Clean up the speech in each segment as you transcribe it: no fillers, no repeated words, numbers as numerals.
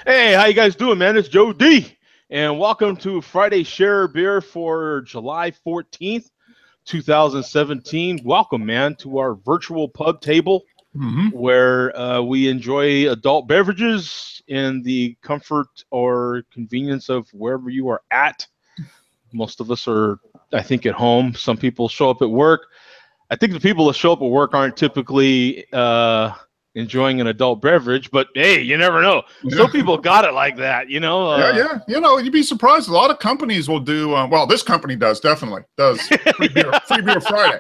Hey, how you guys doing, man? It's Joe D, and welcome to Friday Share Beer for July 14th, 2017. Welcome, man, to our virtual pub table where we enjoy adult beverages in the comfort or convenience of wherever you are at. Most of us are, I think, at home. Some people show up at work. I think the people that show up at work aren't typically enjoying an adult beverage, but hey, you never know. Yeah. Some people got it like that, you know. Yeah. You know, you'd be surprised. A lot of companies will do. Well, this company definitely does free beer Friday.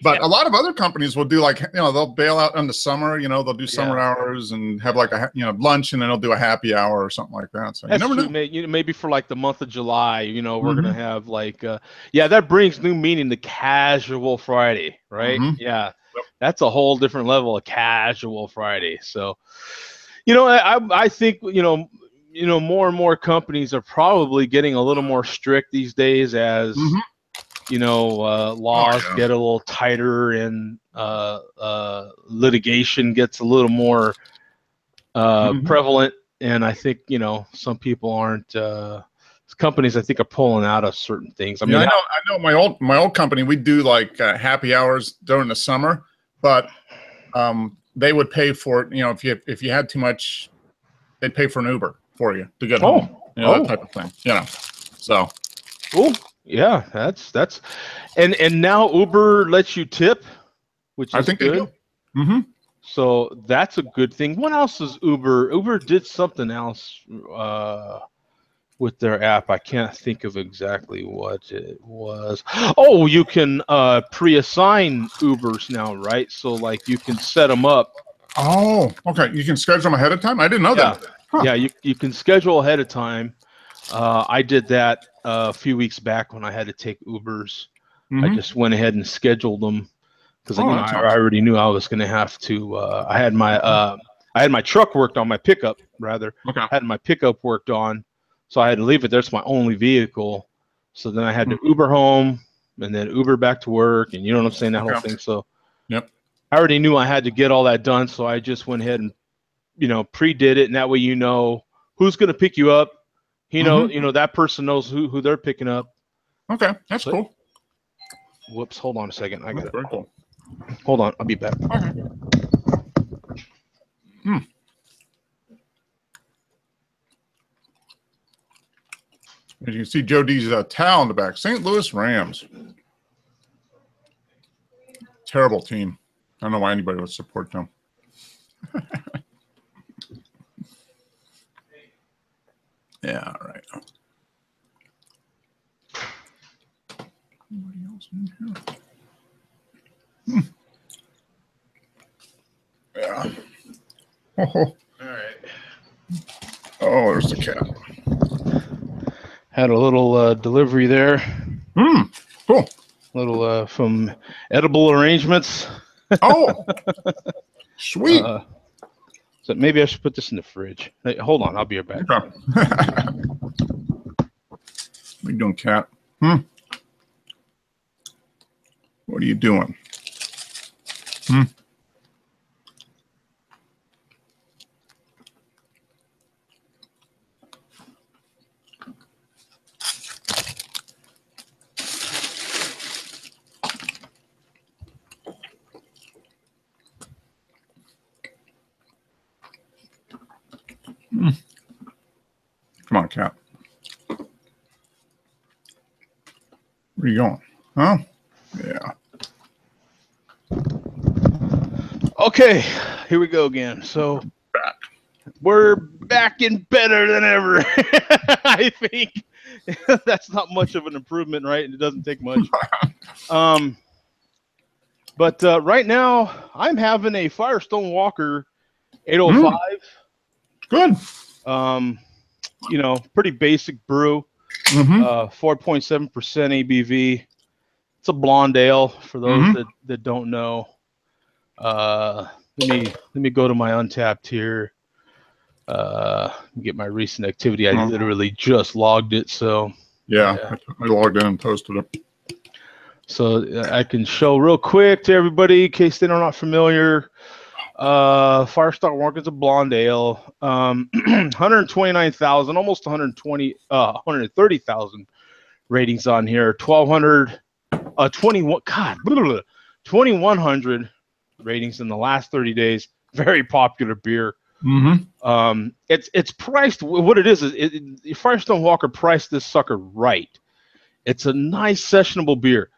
But a lot of other companies will do they'll bail out in the summer. You know, they'll do summer hours and have like a lunch, and then they'll do a happy hour or something like that. So That's you never true. Maybe for like the month of July, you know, we're gonna have like, that brings new meaning to casual Friday, right? Yeah. That's a whole different level of casual Friday. So, you know, I think, you know, more and more companies are probably getting a little more strict these days as, you know, laws get a little tighter and litigation gets a little more prevalent. And I think, you know, some people aren't, companies I think are pulling out of certain things. I mean, I know my old company, we do like happy hours during the summer, but they would pay for it. You know, if you had too much, they'd pay for an Uber for you to get home. You know, that type of thing. You know, so. Cool. Yeah, that's and now Uber lets you tip, which is good. They do. So that's a good thing. What else is Uber? Uber did something else with their app. I can't think of exactly what it was. Oh, you can pre-assign Ubers now, right? So like you can set them up. Oh, okay. You can schedule them ahead of time? I didn't know that. Huh. Yeah, you can schedule ahead of time. I did that a few weeks back when I had to take Ubers. I just went ahead and scheduled them because I already knew I was going to have to. I had my truck worked on, my pickup rather. Okay. I had my pickup worked on, so I had to leave it there. It's my only vehicle. So then I had to Uber home and then Uber back to work, and you know what I'm saying, that whole thing. So I already knew I had to get all that done, so I just went ahead and, you know, pre-did it, and that way you know who's going to pick you up. You know, that person knows who they're picking up. Okay, that's cool. Whoops, hold on a second. I got it. Very cool. Hold on, I'll be back. Okay. As you can see, Joe D's towel in the back. St. Louis Rams. Terrible team. I don't know why anybody would support them. Yeah, all right. Anybody else in here? Yeah. All right. Oh, there's the cat. Had a little delivery there. Cool. Little from Edible Arrangements. Oh, sweet. So maybe I should put this in the fridge. Hey, hold on, I'll be right back. Okay. What are you doing, cat? What are you doing? Come on, cat. Where are you going? Huh? Yeah. Okay, here we go again. So we're back and better than ever. I think that's not much of an improvement, right? It doesn't take much. But right now I'm having a Firestone Walker 805. Good. You know, pretty basic brew. 4.7% ABV. It's a blonde ale for those that don't know. Let me go to my Untappd here. Get my recent activity. I literally just logged it, so yeah. I logged in and posted it. So I can show real quick to everybody in case they're not familiar. Firestar Market's a blonde ale. 129,000, almost 130,000 ratings on here. 21. God, 2,100 ratings in the last 30 days. Very popular beer. It's priced. What it is Firestone Walker priced this sucker right. It's a nice sessionable beer.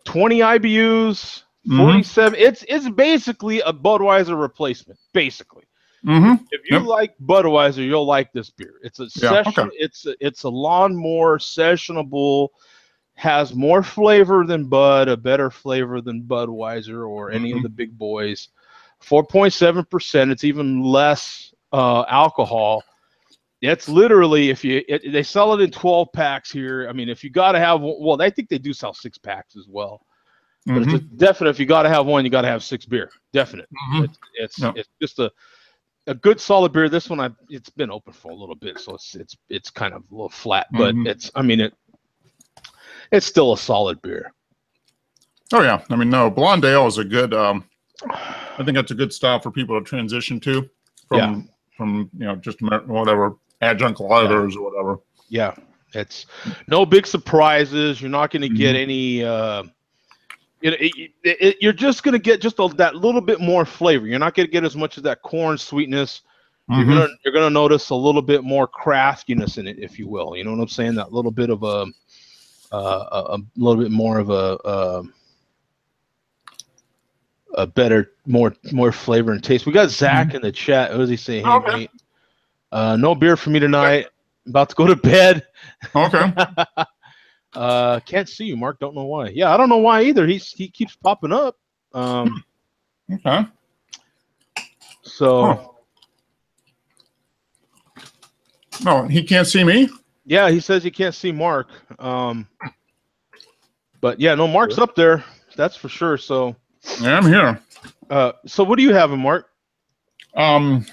20 IBUs, 47. It's basically a Budweiser replacement. Basically, if you like Budweiser, you'll like this beer. It's a session. It's a lawnmower sessionable. Has more flavor than Bud, a better flavor than Budweiser or any of the big boys. 4.7%. It's even less alcohol. It's literally, they sell it in 12 packs here. I mean, if you got to have, well, I think they do sell 6 packs as well. But it's a definite. If you got to have one, you got to have 6 beer. Definite. It's just a good solid beer. This one, it's been open for a little bit, so it's kind of a little flat. But it's still a solid beer. Oh yeah, I mean, no, blonde ale is a good. I think that's a good style for people to transition to from just whatever adjunct lighters or whatever. Yeah, it's no big surprises. You're not going to get any. You're just going to get just that little bit more flavor. You're not going to get as much of that corn sweetness. You're gonna notice a little bit more craftiness in it, if you will. You know what I'm saying? That little bit of a little bit more of a better, more flavor and taste. We got Zach in the chat. What does he say? Hey, mate, no beer for me tonight. About to go to bed. Okay. Can't see you, Mark. Don't know why. Yeah, I don't know why either. He keeps popping up. Okay. So. No, he can't see me. Yeah, he says he can't see Mark. But yeah, no, Mark's up there. That's for sure. So. Yeah, I'm here. So what do you have, Mark? Oh,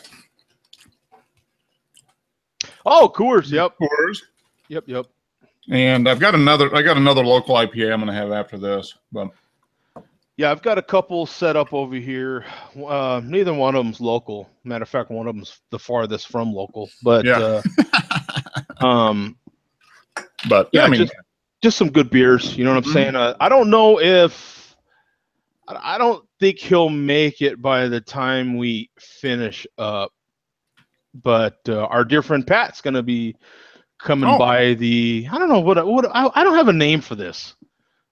Coors. Yep. Coors. Yep. And I got another local IPA I'm going to have after this. But yeah, I've got a couple set up over here. Neither one of them's local. Matter of fact, one of them's the farthest from local. But yeah. But yeah, I mean, just some good beers. You know what I'm saying? I don't know if I don't think he'll make it by the time we finish up. But our dear friend Pat's going to be coming by the. I don't know what I don't have a name for this.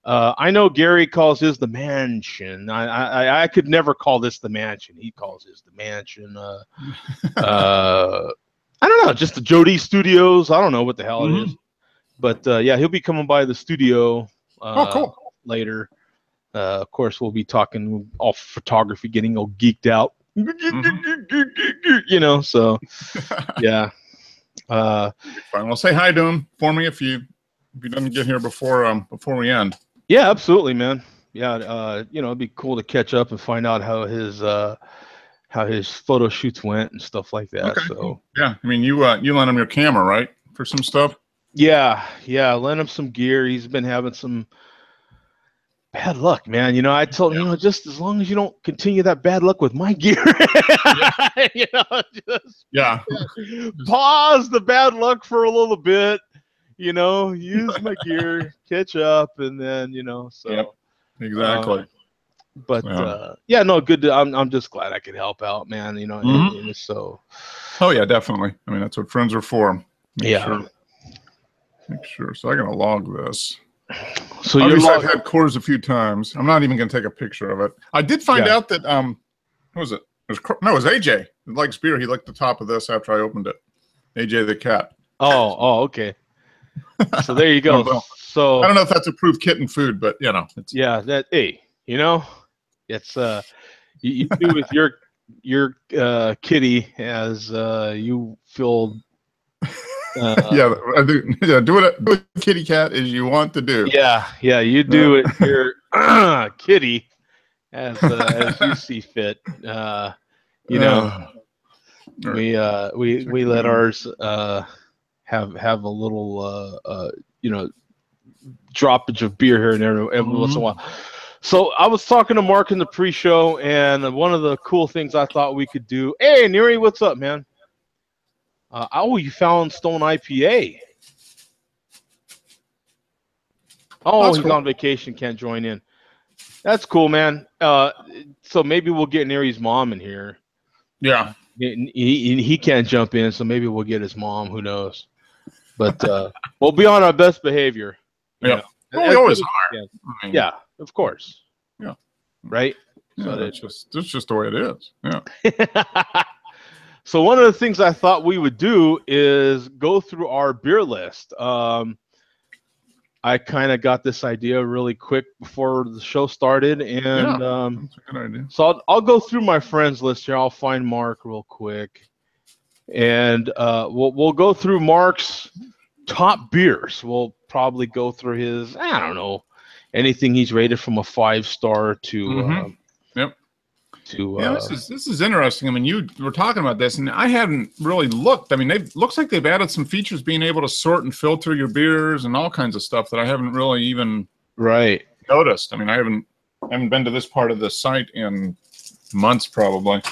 I know Gary calls his the mansion. I could never call this the mansion. He calls his the mansion. I don't know, just the Jody Studios. I don't know what the hell it is. But yeah, he'll be coming by the studio cool. later. Of course, we'll be talking all photography, getting all geeked out. You know, so yeah. Fine. Well, say hi to him for me if he doesn't get here before we end. Yeah, absolutely, man. Yeah, it'd be cool to catch up and find out how his photo shoots went and stuff like that. Okay. So yeah, I mean, you lent him your camera, right, for some stuff? Yeah, lent him some gear. He's been having some bad luck, man. I told him, just as long as you don't continue that bad luck with my gear, just pause the bad luck for a little bit. Use my gear, catch up, and then so. Yep. Exactly. But no, good. I'm just glad I could help out, man. And so. Oh yeah, definitely. I mean, that's what friends are for. Make sure. So I'm gonna log this. So I've had Coors a few times. I'm not even gonna take a picture of it. I did find out that what was it? It was AJ. He likes beer. He licked the top of this after I opened it. AJ the cat. Oh, okay. So there you go. So I don't know if that's approved kitten food, but it's, it's you do with your kitty as you feel. I do. Yeah, do what kitty cat is you want to do. Yeah, you do it your kitty as you see fit. We let ours have a little droppage of beer here and there every once in a while. So I was talking to Mark in the pre-show, and one of the cool things I thought we could do. Hey, Neri, what's up, man? Oh, you found Stone IPA. Oh, he's on vacation, can't join in. That's cool, man. So maybe we'll get Neri's mom in here. Yeah. He can't jump in, so maybe we'll get his mom. Who knows? But we'll be on our best behavior. Yeah. Well, we always are. I mean, yeah, of course. Yeah. Right? Yeah, So that's just the way it is. Yeah. So one of the things I thought we would do is go through our beer list. I kind of got this idea really quick before the show started, and that's a good idea. So I'll go through my friends list here. I'll find Mark real quick, and we'll go through Mark's top beers. We'll probably go through his, I don't know, anything he's rated from a 5-star to yep. To this is interesting. I mean, you were talking about this, and I hadn't really looked. I mean, looks like they've added some features, being able to sort and filter your beers and all kinds of stuff that I haven't really even noticed. I mean, I haven't been to this part of the site in months, probably.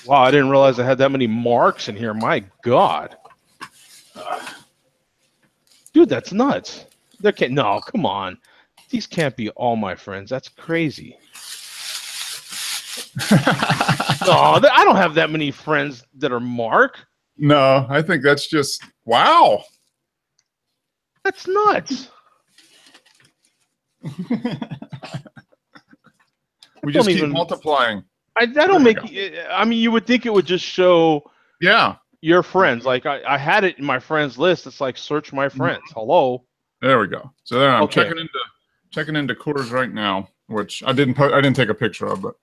Wow, I didn't realize I had that many Marks in here. My God, dude, that's nuts. No, come on, these can't be all my friends. That's crazy. No, I don't have that many friends that are Mark. No, I think that's just wow. That's nuts. We just keep multiplying. I mean, you would think it would just show your friends. Like I had it in my friends list. It's like search my friends. Hello. There we go. So there I'm checking into Coors right now, which I didn't take a picture of, but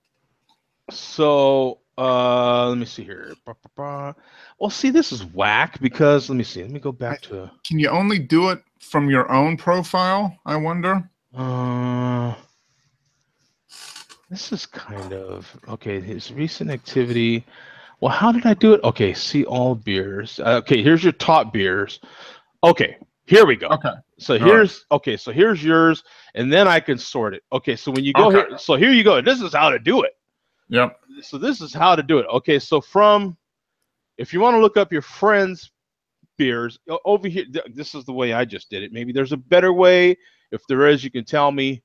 so let me see here. Well, see, this is whack because let me see. Let me go back to. Can you only do it from your own profile? I wonder. This is kind of okay. His recent activity. Well, how did I do it? Okay, see all beers. Okay, here's your top beers. Okay, here we go. Okay. So here's so here's yours, and then I can sort it. Okay, so when you go here, so here you go. This is how to do it. Yep. So this is how to do it. Okay, so if you want to look up your friends' beers over here, this is the way I just did it. Maybe there's a better way. If there is, you can tell me.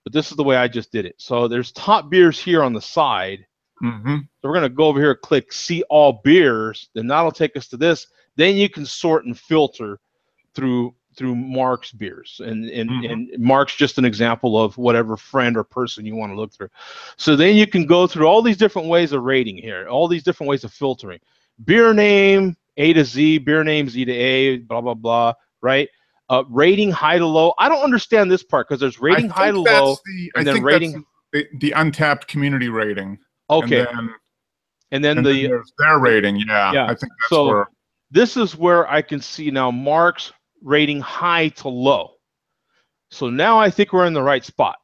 But this is the way I just did it. So there's top beers here on the side. Mm-hmm. So we're gonna go over here, click see all beers. Then that'll take us to this. Then you can sort and filter through Mark's beers, and Mark's just an example of whatever friend or person you want to look through. So then you can go through all these different ways of rating here, all these different ways of filtering. Beer name A to Z, beer name Z to A, blah blah blah, right? Rating high to low. I don't understand this part because there's rating high to low, and then rating the Untappd community rating. Okay, and then there's their rating. Yeah, I think that's where. This is where I can see now Mark's rating high to low. So now I think we're in the right spot.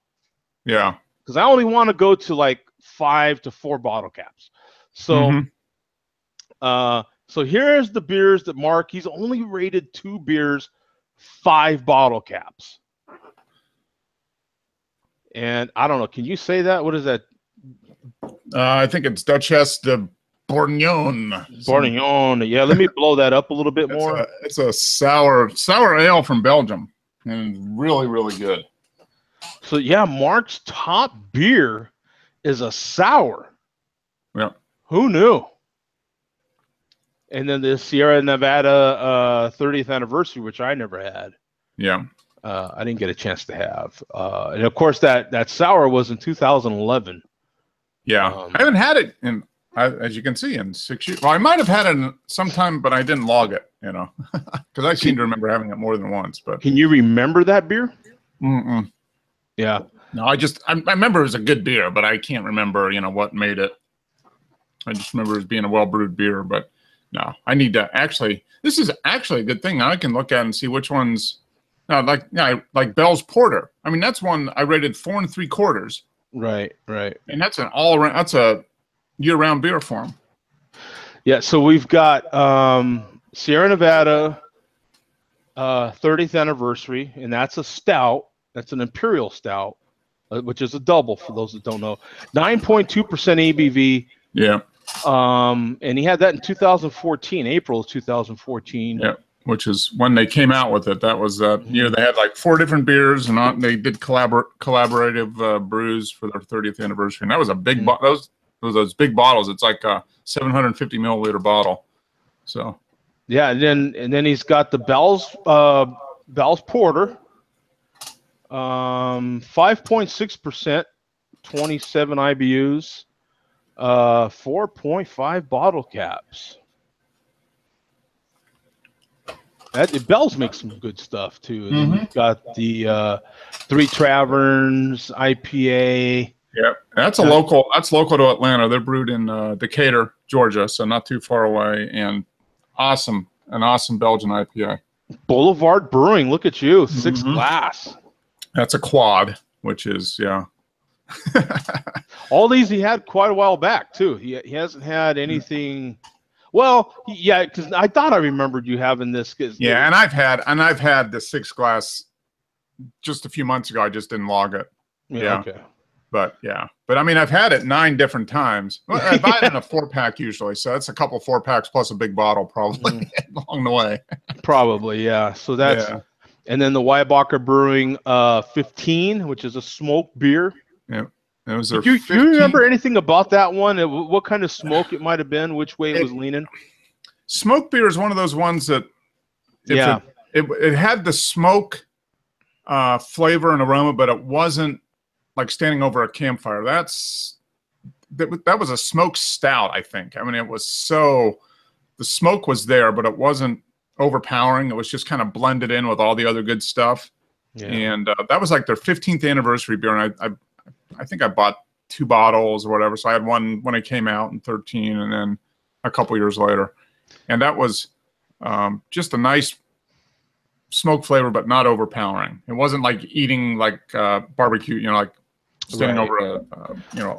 Yeah. Because I only want to go to like 5 to 4 bottle caps. So so here's the beers that Mark, he's only rated 2 beers, 5 bottle caps. And I don't know, can you say that? What is that? I think it's Duchesse de Bourgogne. Bourgogne. Yeah, let me blow that up a little bit more. It's a sour ale from Belgium, and really, really good. So yeah, Mark's top beer is a sour. Yeah. Who knew? And then the Sierra Nevada 30th anniversary, which I never had. Yeah. I didn't get a chance to have. And of course, that sour was in 2011. Yeah, I haven't had it in. As you can see, in 6 years. Well, I might have had it sometime, but I didn't log it, because I seem to remember having it more than once. But can you remember that beer? Mm-mm. Yeah. No, I remember it was a good beer, but I can't remember, what made it. I just remember it as being a well-brewed beer, but no, I need to actually. This is actually a good thing. I can look at and see which ones. Like Bell's Porter. I mean, that's one I rated 4 3/4. Right. And that's an all-around. That's a year-round beer for them. Yeah, so we've got Sierra Nevada 30th anniversary, and that's a stout. That's an imperial stout. which is a double for those that don't know. 9.2% ABV. Yeah. And he had that in 2014, April of 2014. Yeah. Which is when they came out with it. That was that year. They had like 4 different beers, and they did collaborative brews for their 30th anniversary. And that was a big those big bottles. It's like a 750 milliliter bottle. So yeah, and then he's got the Bell's Porter, 5.6%, 27 IBUs, 4.5 bottle caps. Bell's makes some good stuff too. And then you've got the Three Taverns IPA. Yeah, that's local. That's local to Atlanta. They're brewed in Decatur, Georgia, so not too far away, and an awesome Belgian IPA. Boulevard Brewing, look at you, 6 glass. That's a quad, which is All these he had quite a while back too. He hasn't had anything. Well, yeah, because I thought I remembered you having this. Yeah, and I've had the 6 glass just a few months ago. I just didn't log it. Yeah. Okay. But I mean, I've had it 9 different times. Well, I buy it in a 4-pack usually, so that's a couple 4-packs plus a big bottle probably along the way. Probably, yeah. So that's and then the Weibacher Brewing 15, which is a smoked beer. Yeah. Do you remember anything about that one? What kind of smoke it might have been? Which way it was leaning? Smoked beer is one of those ones that it had the smoke flavor and aroma, but it wasn't like standing over a campfire. That was a smoked stout, I think. I mean, the smoke was there, but it wasn't overpowering. It was just kind of blended in with all the other good stuff. Yeah. And that was like their 15th anniversary beer, and I think I bought 2 bottles or whatever. So I had one when it came out in 13, and then a couple years later, and that was just a nice smoke flavor, but not overpowering. It wasn't like eating like barbecue, like standing over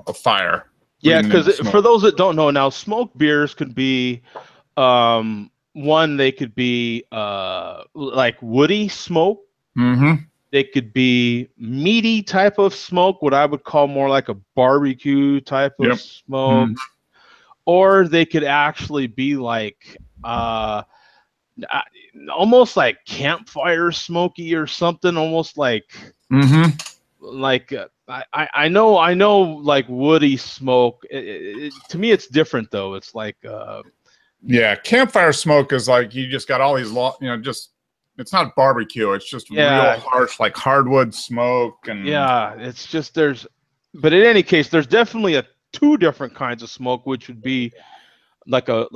a fire. Yeah, because for those that don't know now, smoked beers could be they could be like woody smoke. Mm-hmm. They could be meaty type of smoke, what I would call more like a barbecue type of smoke, or they could actually be like almost like campfire smoky or something, almost like like I know like woody smoke. To me, it's different though. It's like campfire smoke is like you just got all these it's not barbecue. It's just real harsh, like hardwood smoke, and it's just but in any case, there's definitely 2 different kinds of smoke, which would be like a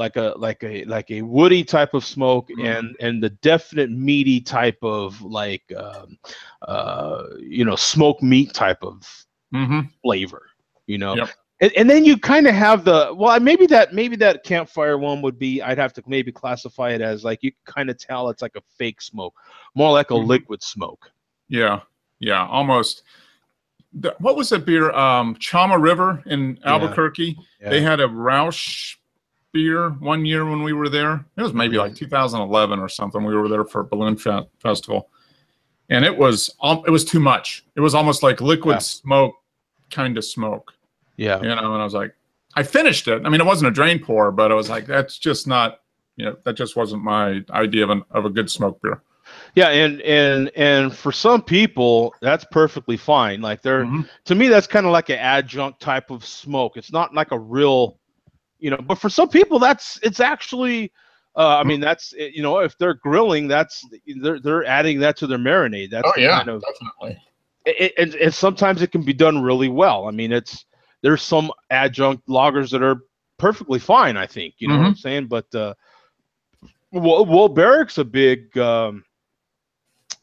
woody type of smoke, and the definite meaty type of like smoked meat type of flavor, And then you kind of have maybe that campfire one would be, I'd have to maybe classify it as like, you kind of tell it's like a fake smoke, more like a liquid smoke. Yeah, almost. What was that beer? Chama River in Albuquerque. Yeah. They had a Roush beer one year when we were there. It was maybe like 2011 or something. We were there for a balloon festival, and it was too much. It was almost like liquid smoke kind of smoke. Yeah. And I was like, I finished it. I mean, it wasn't a drain pour, but I was like, that's just not, that just wasn't my idea of a good smoke beer. Yeah. And for some people, that's perfectly fine. Like to me, that's kind of like an adjunct type of smoke. It's not like a real, but for some people it's actually, I mean, that's, if they're grilling, they're adding that to their marinade. That's definitely. And sometimes it can be done really well. I mean, there's some adjunct lagers that are perfectly fine, I think. You know what I'm saying? But Barrick's a big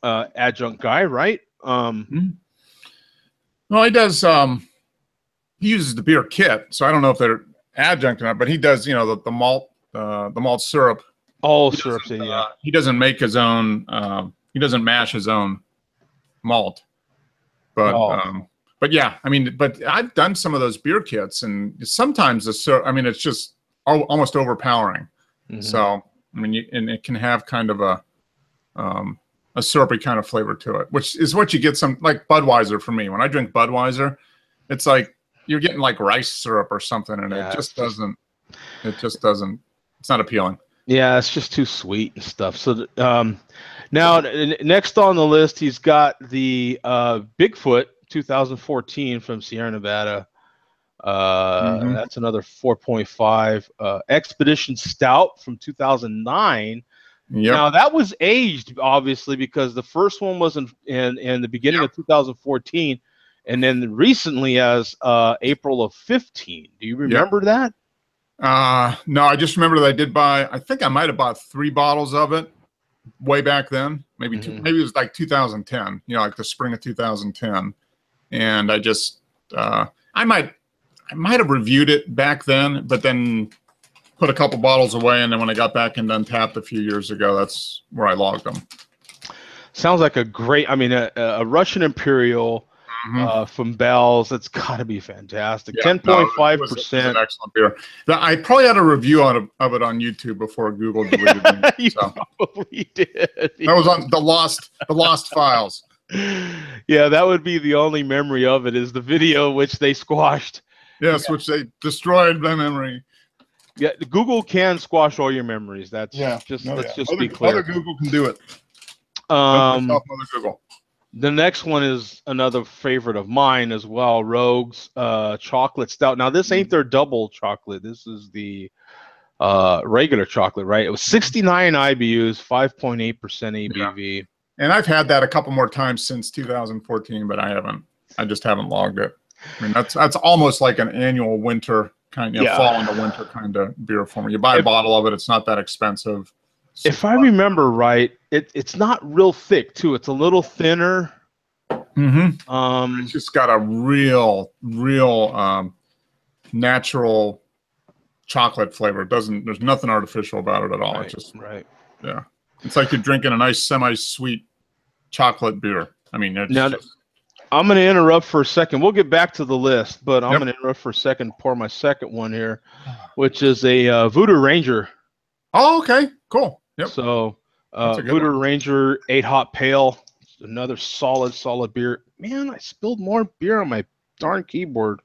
adjunct guy, right? Well, he does. He uses the beer kit, so I don't know if they're adjunct or not. But he does, the malt syrup. Oh, syrup. Yeah. He doesn't make his own. He doesn't mash his own malt. But yeah, I mean, but I've done some of those beer kits, and sometimes it's just almost overpowering. So I mean, and it can have kind of a a syrupy kind of flavor to it, which is what you get some like Budweiser for me. When I drink Budweiser, it's like you're getting like rice syrup or something, and Yeah, it just doesn't. It's not appealing. Yeah, it's just too sweet and stuff. So now next on the list, he's got the Bigfoot 2014 from Sierra Nevada. That's another 4.5. Expedition Stout from 2009. Yep. Now that was aged, obviously, because the first one was in the beginning of 2014, and then recently as April of 15. Do you remember that? No, I just remember that I did buy. I think I might have bought 3 bottles of it way back then. Maybe maybe it was like 2010. You know, like the spring of 2010. And I just I might have reviewed it back then, but then put a couple bottles away, and then when I got back into Untappd a few years ago, that's where I logged them. Sounds like a great. I mean, a Russian Imperial from Bell's. That's got to be fantastic. 10.5%. It's an excellent beer. I probably had a review of it on YouTube before Google deleted me. You probably did. That was on the lost files. Yeah, that would be the only memory of it, is the video which they squashed. Yes, which they destroyed my memory. Yeah, Google can squash all your memories. That's let's just be clear. Other Google can do it. Other Google. The next one is another favorite of mine as well, Rogue's chocolate stout. Now this ain't their double chocolate. This is the regular chocolate, right? It was 69 IBUs, 5.8% ABV. Yeah. And I've had that a couple more times since 2014, but I just haven't logged it. I mean, that's almost like an annual winter kind of fall into winter kind of beer for me. You buy a bottle of it, it's not that expensive. If I remember right, it's not real thick too. It's a little thinner. It's just got a real natural chocolate flavor. There's nothing artificial about it at all. It's just yeah. It's like you're drinking a nice semi-sweet chocolate beer. I mean, I'm going to interrupt for a second. We'll get back to the list, but I'm going to interrupt for a second, pour my second one here, which is a Voodoo Ranger. Oh, okay. Cool. Yep. So Voodoo Ranger 8 Hop Pale. Another solid beer. Man, I spilled more beer on my darn keyboard.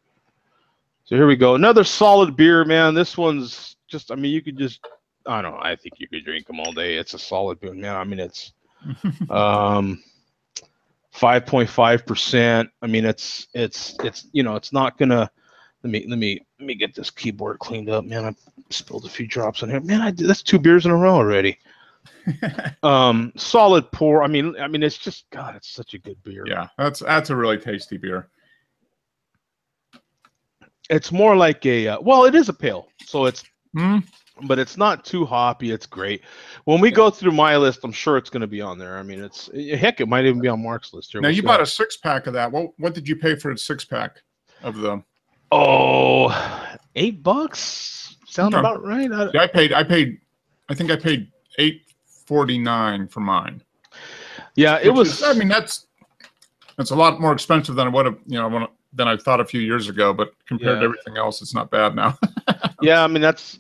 So here we go. Another solid beer, man. This one's just, I mean, you could just, I don't know. I think you could drink them all day. It's a solid beer, man. I mean, it's 5.5%. I mean, it's you know, it's not gonna. Let me get this keyboard cleaned up, man. I spilled a few drops on here, man. That's 2 beers in a row already. Solid pour. I mean, it's just, God, it's such a good beer. Yeah, that's a really tasty beer. It's more like a well, it is a pale, so it's. But it's not too hoppy. It's great. When we go through my list, I'm sure it's going to be on there. I mean, it might even be on Mark's list here. Now, you bought a 6-pack of that. What did you pay for a 6-pack of them? Oh, $8. Sound about right? I think I paid $8.49 for mine. Yeah, it was. I mean, that's a lot more expensive than I would have, than I thought a few years ago. But compared to everything else, it's not bad now. Yeah, I mean, that's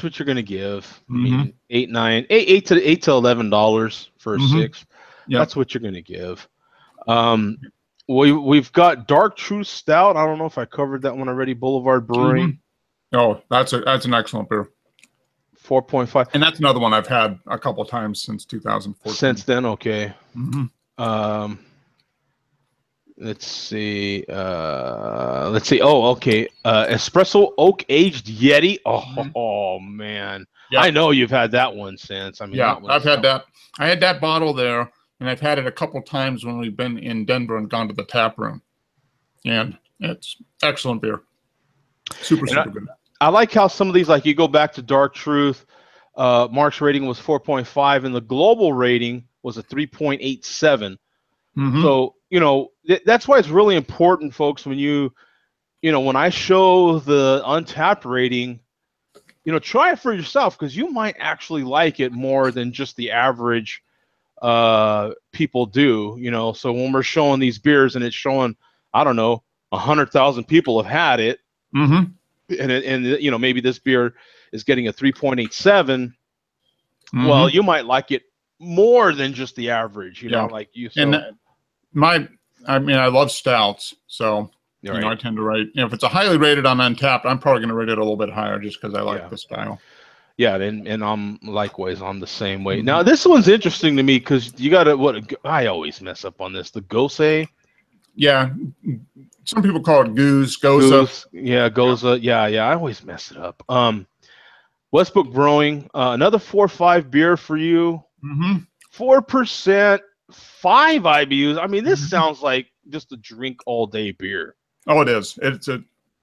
what you're gonna give. I mean, $8 to $11 for a 6. Yep. That's what you're gonna give. We've got Dark Truth Stout. I don't know if I covered that one already. Boulevard Brewing. Oh, that's an excellent beer. 4.5. And that's another one I've had a couple of times since 2014. Since then, okay. Let's see. Oh, okay. Espresso Oak Aged Yeti. Oh man. Yep. I know you've had that one since. I mean, yeah, I've had that. I had that bottle there, and I've had it a couple times when we've been in Denver and gone to the tap room. And it's excellent beer. Super good. I like how some of these, like you go back to Dark Truth, Mark's rating was 4.5, and the global rating was a 3.87. So, that's why it's really important, folks, when when I show the Untappd rating, try it for yourself, because you might actually like it more than just the average people do, so when we're showing these beers and it's showing, I don't know, 100,000 people have had it, and maybe this beer is getting a 3.87, well, you might like it more than just the average, you know, like you. So. And I mean, I love stouts, so you know, I tend to rate. You know, if it's a highly rated on Untappd, I'm probably going to rate it a little bit higher just because I like the style. Yeah, and I'm likewise. I'm the same way. Now this one's interesting to me because you got to what I always mess up on this. The Gose. Yeah, some people call it Goza. Yeah, Goza. Yeah. I always mess it up. Westbrook Brewing, another 4.5 beer for you. 4%, 5 IBUs. I mean, this sounds like just a drink all day beer. Oh, it is.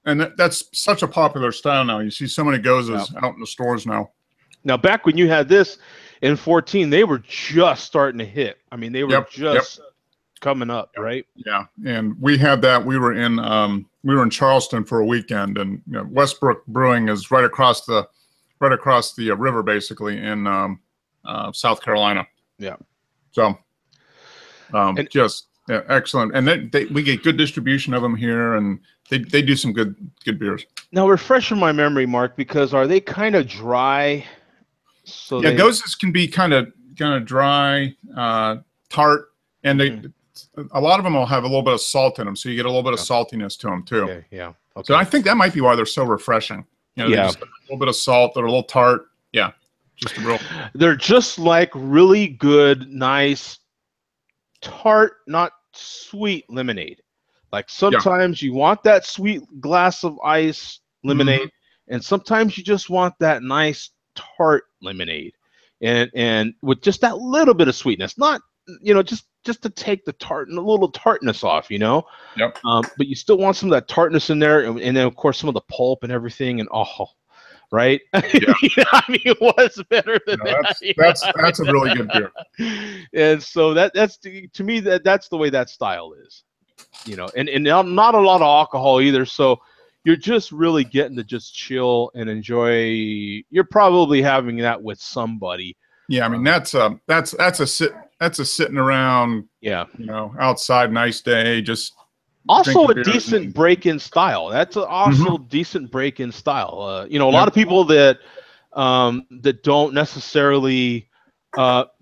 And that's such a popular style now. You see so many Gozas out in the stores now. Now, back when you had this in 14, they were just starting to hit. I mean, they were just coming up, right? Yeah, and we had that. We were in Charleston for a weekend, and you know, Westbrook Brewing is right across the river, basically in South Carolina. Yeah. So, just excellent, and we get good distribution of them here, and they do some good beers. Now, refresh my memory, Mark, because are they kind of dry? So Gozas can be kind of dry, tart, and a lot of them will have a little bit of salt in them, so you get a little bit of saltiness to them too. Okay. So I think that might be why they're so refreshing. You know, they just have a little bit of salt, they're a little tart. Yeah, just real. They're just like really good, nice, tart, not sweet lemonade. Like sometimes you want that sweet glass of ice lemonade, and sometimes you just want that nice tart lemonade, and with just that little bit of sweetness, not just to take the tart and a little tartness off, you know. But you still want some of that tartness in there, and then of course some of the pulp and everything, and right? I mean, what's better than that? That's a really good beer. And so that's to me that's the way that style is, you know, and not a lot of alcohol either, so you're just really getting to just chill and enjoy. You're probably having that with somebody. Yeah, I mean that's a sitting around, you know, outside, nice day, just also a decent break-in style. That's also decent break-in style. You know, a lot of people that don't necessarily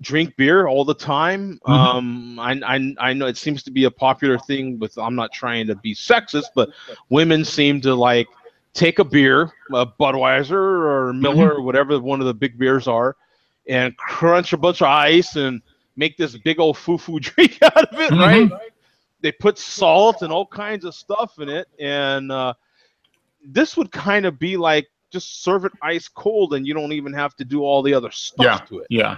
drink beer all the time. I know it seems to be a popular thing with. I'm not trying to be sexist, but women seem to like take a beer, a Budweiser or Miller or whatever one of the big beers are, and crunch a bunch of ice and make this big old foo-foo drink out of it, right? They put salt and all kinds of stuff in it, and this would kind of be like just serve it ice cold, and you don't even have to do all the other stuff to it. Yeah.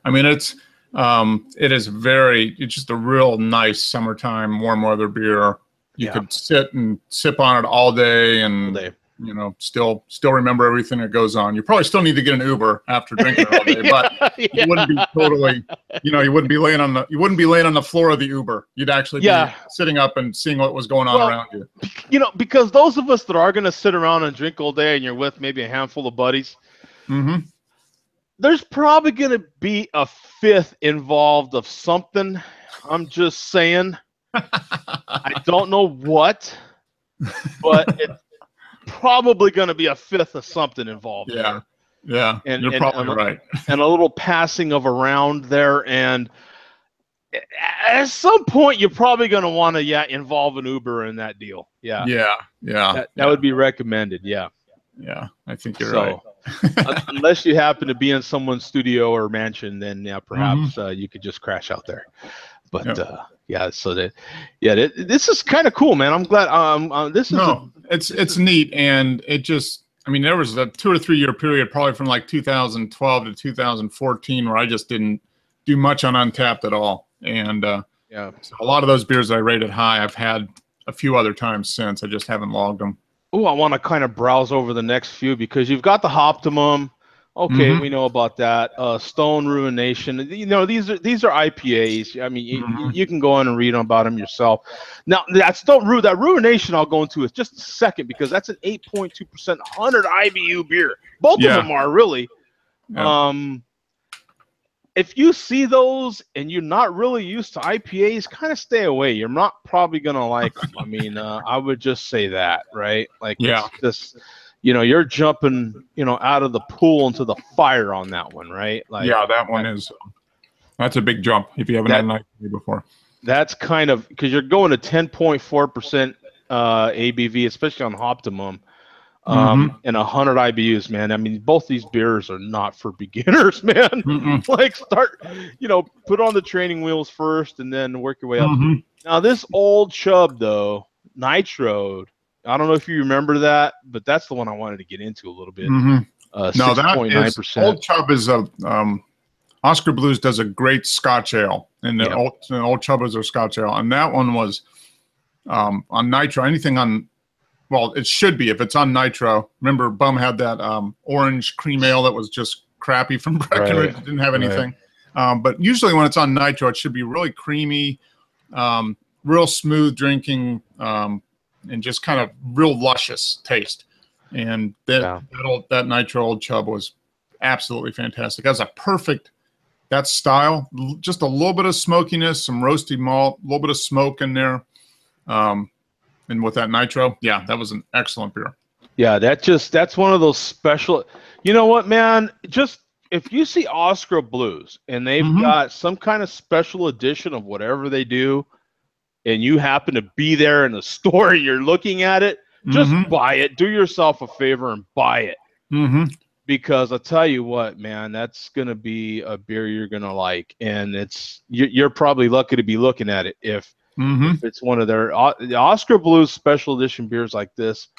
I mean, it's just a real nice summertime warm weather beer. You could sit and sip on it all day, and you know, still remember everything that goes on. You probably still need to get an Uber after drinking it all day, but you wouldn't be totally, you know, you wouldn't be laying on the floor of the Uber. You'd actually be sitting up and seeing what was going on around you. You know, because those of us that are going to sit around and drink all day, and you're with maybe a handful of buddies, there's probably going to be a fifth involved of something. I'm just saying. I don't know what, but it's probably going to be a fifth of something involved. Yeah, and you're probably right. And a little passing of around there, and at some point you're probably going to want to involve an Uber in that deal. That would be recommended. Yeah, I think you're right. Unless you happen to be in someone's studio or mansion, then perhaps you could just crash out there. But this is kind of cool, man. I'm glad. It's neat, and it just. I mean, there was a 2 or 3 year period, probably from like 2012 to 2014, where I just didn't do much on Untappd at all. And so a lot of those beers I rated high, I've had a few other times since. I just haven't logged them. Oh, I want to kind of browse over the next few, because you've got the Optimum. Okay, we know about that. Stone Ruination. You know, these are IPAs. I mean, you can go on and read about them yourself. Now, that Ruination I'll go into in just a second, because that's an 8.2% 100 IBU beer. Both of them are really. If you see those and you're not really used to IPAs, kind of stay away. You're not probably gonna like them. I mean, I would just say that, right? Like, it's just. You know, you're jumping, out of the pool into the fire on that one, right? Like, that one is. That's a big jump if you haven't had an IPA before. That's kind of because you're going to 10.4% ABV, especially on Optimum, and 100 IBUs, man. I mean, both these beers are not for beginners, man. Like start, put on the training wheels first and then work your way up. Now this Old Chub though, Nitro, I don't know if you remember that, but that's the one I wanted to get into a little bit. No, 6.9%. Old Chub is a Oscar Blues does a great Scotch ale, and the Old Chub is a Scotch ale, and that one was on Nitro. Anything on, well, it should be if it's on Nitro. Remember, Bum had that orange cream ale that was just crappy from Breckenridge. It didn't have anything. But usually when it's on Nitro, it should be really creamy, real smooth drinking, and just kind of real luscious taste. And that Nitro Old Chub was absolutely fantastic. That's a perfect, that style, just a little bit of smokiness, some roasty malt, a little bit of smoke in there. And with that Nitro, that was an excellent beer. Yeah, that's one of those special, you know what, man, just if you see Oscar Blues and they've got some kind of special edition of whatever they do, and you happen to be there in the store and you're looking at it, just buy it. Do yourself a favor and buy it. Because I'll tell you what, man, that's going to be a beer you're going to like. And you're probably lucky to be looking at it if it's one of their the Oscar Blues special edition beers like this.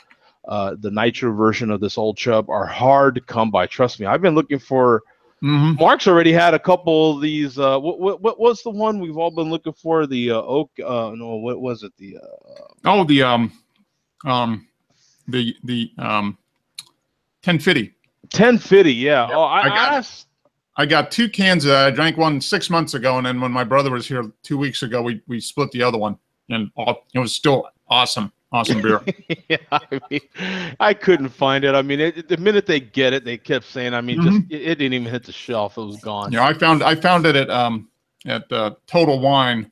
The Nitro version of this Old Chub are hard to come by. Trust me, I've been looking for. Mark's already had a couple of these. What was the one we've all been looking for? The oak. No, what was it? The 1050. 1050. Yeah. Oh, I got 2 cans of that. I drank one 6 months ago, and then when my brother was here 2 weeks ago, we split the other one, and it was still awesome. Awesome beer. I mean, I couldn't find it. I mean, the minute they get it, they kept saying, I mean, just it didn't even hit the shelf. It was gone. Yeah, I found it at Total Wine,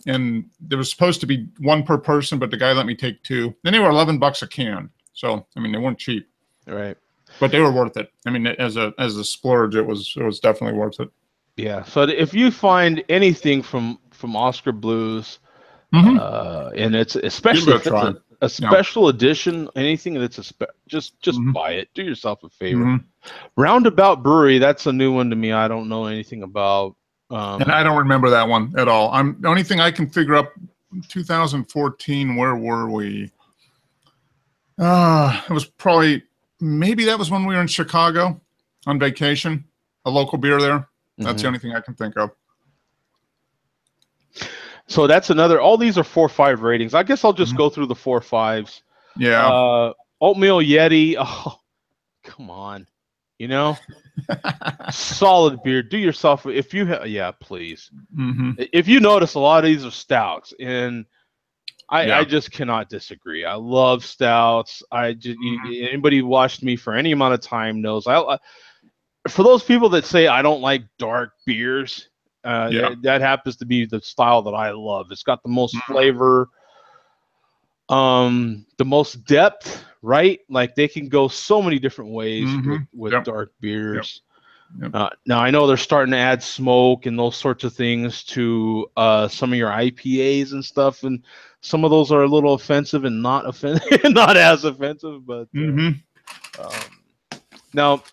and there was supposed to be 1 per person, but the guy let me take 2. Then they were $11 a can. So I mean, they weren't cheap. Right. But they were worth it. I mean, as a splurge, it was definitely worth it. Yeah. So if you find anything from Oscar Blues. And it's especially if it's a special edition, anything that's just buy it. Do yourself a favor. Roundabout Brewery, that's a new one to me. I don't know anything about. And I don't remember that one at all. The only thing I can figure up, 2014, where were we? It was maybe that was when we were in Chicago on vacation, a local beer there. That's the only thing I can think of. So that's another. All these are 4.5 ratings. I guess I'll just go through the 4.5s. Yeah. Oatmeal Yeti. Oh, come on. Solid beer. Do yourself. If you please. If you notice, a lot of these are stouts, and I just cannot disagree. I love stouts. Anybody who watched me for any amount of time knows. For those people that say I don't like dark beers. That happens to be the style that I love. It's got the most flavor, the most depth, right? Like they can go so many different ways with dark beers. Now I know they're starting to add smoke and those sorts of things to some of your IPAs and stuff, and some of those are a little offensive and not as offensive. But now.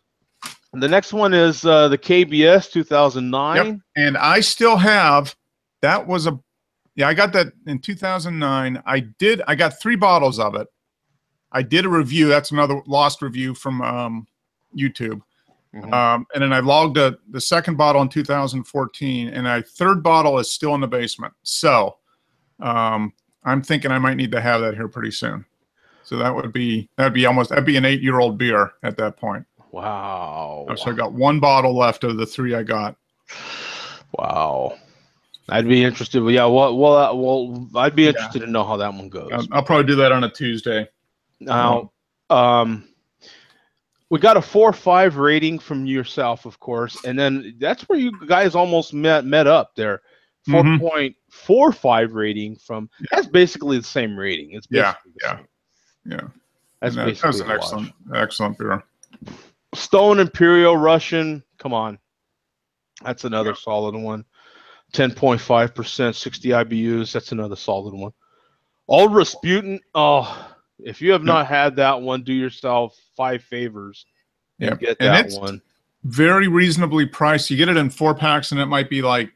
The next one is the KBS 2009. Yep. And I still have, I got that in 2009. I got 3 bottles of it. I did a review. That's another lost review from YouTube. And then I logged the second bottle in 2014, and a 3rd bottle is still in the basement. So I'm thinking I might need to have that here pretty soon. So that'd be an 8-year-old beer at that point. Wow. So I got 1 bottle left of the 3 I got. Wow. I'd be interested. Yeah, well, I'd be interested to know how that one goes. I'll probably do that on a Tuesday. Now, we got a 4.5 rating from yourself, of course, and then that's where you guys almost met up there. 4.45 rating from. That's basically the same rating. It's basically the same. That's basically an excellent beer. Stone Imperial Russian. Come on. That's another solid one. 10.5%, 60 IBUs. That's another solid one. Old Rasputin. Oh, if you have not had that one, do yourself 5 favors and get that one. Very reasonably priced. You get it in 4-packs, and it might be like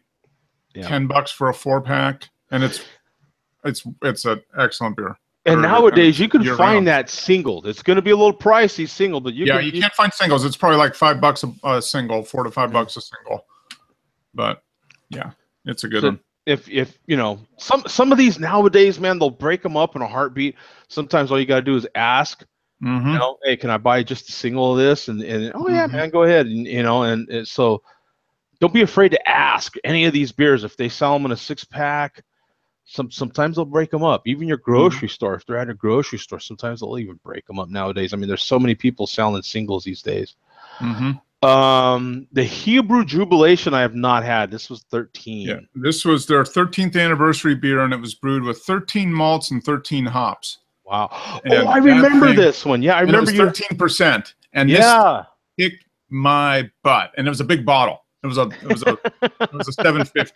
$10 for a 4-pack, and it's an excellent beer. And nowadays, you can find that singled. It's going to be a little pricey single, but you can't find singles. It's probably like $5 a single, $4 to $5 a single. But yeah, it's a good one. If you know, some of these nowadays, man, they'll break them up in a heartbeat. Sometimes all you got to do is ask. You know, hey, can I buy just a single of this? And oh yeah, man, go ahead. And you know, and so don't be afraid to ask any of these beers if they sell them in a 6-pack. Sometimes they'll break them up. Even your grocery store, if they're at a grocery store, sometimes they'll even break them up nowadays. I mean, there's so many people selling singles these days. The Hebrew Jubilation I have not had. This was 13. Yeah, this was their 13th anniversary beer, and it was brewed with 13 malts and 13 hops. Wow. And I remember this one. Yeah, I remember you. 13%. And this kicked my butt. And it was a big bottle. It was a 750.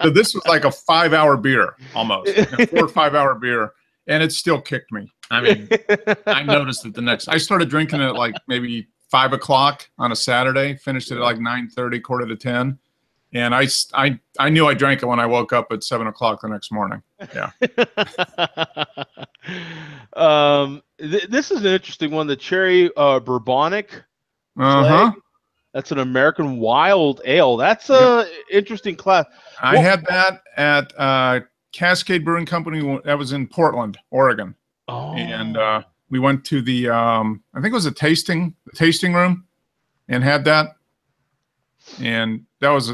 So this was like a 5-hour beer almost, a 4 or 5-hour beer, and it still kicked me. I mean, I noticed it I started drinking it at like maybe 5 o'clock on a Saturday, finished it at like 9:30, quarter to 10, and I knew I drank it when I woke up at 7 o'clock the next morning. Yeah. This is an interesting one. The Cherry Bourbonic. That's an American wild ale. That's a interesting class. I had that at Cascade Brewing Company. That was in Portland, Oregon. And we went to the I think it was the tasting room, and had that. And that was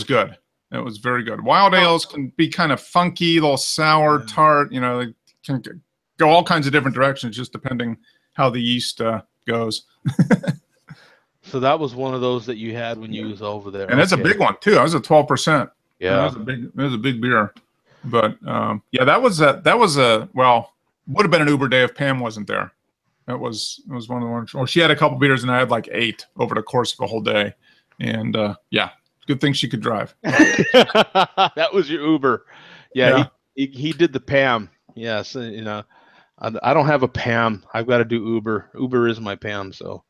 good. It was very good. Wild ales can be kind of funky, a little sour, tart. You know, they can go all kinds of different directions, just depending how the yeast goes. So that was one of those that you had when you was over there. And it's a big one too. That was a 12%. Yeah, it was a big beer. But yeah, that was a well, would have been an Uber day if Pam wasn't there. It was one of the ones. Well, she had a couple beers and I had like 8 over the course of a whole day. And yeah, good thing she could drive. That was your Uber. Yeah. He did the Pam. Yes, you know, I don't have a Pam. I've got to do Uber. Uber is my Pam. So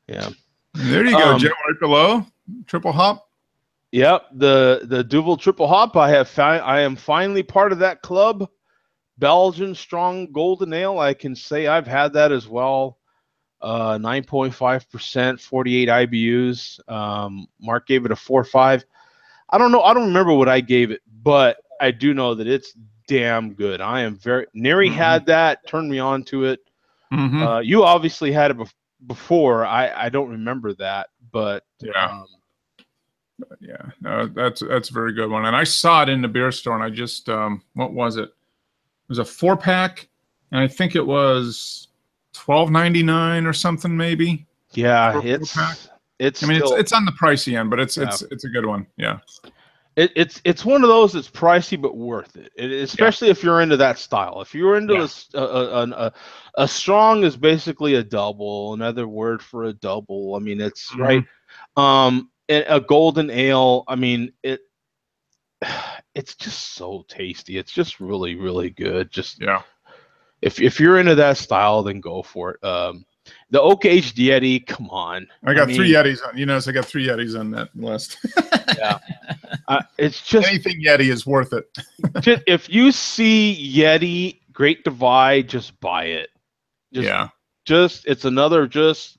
yeah. There you go, Jim, right below. Triple hop. Yep, the Duvel triple hop. I am finally part of that club. Belgian strong golden ale. I can say I've had that as well. 9.5%, 48 IBUs. Mark gave it a 4.5. I don't know. I don't remember what I gave it, but I do know that it's damn good. I am very. Neri had that. Turned me on to it. You obviously had it before. I don't remember that, but yeah. Yeah, no, that's a very good one. And I saw it in the beer store, and I just what was it? It was a 4-pack, and I think it was $12.99 or something, maybe. Yeah, it's. I mean, it's on the pricey end, but it's a good one. Yeah. It's one of those that's pricey but worth it, especially if you're into that style. If you're into a strong is basically a double, another word for a double. I mean, it's right. And a golden ale. I mean, it's just so tasty. It's just really, really good. Just if you're into that style, then go for it. The Oak Aged Yeti, come on. I got 3 Yetis on. You notice I got 3 Yetis on that list. Yeah. It's just anything Yeti is worth it. If you see Yeti Great Divide, just buy it. It's another just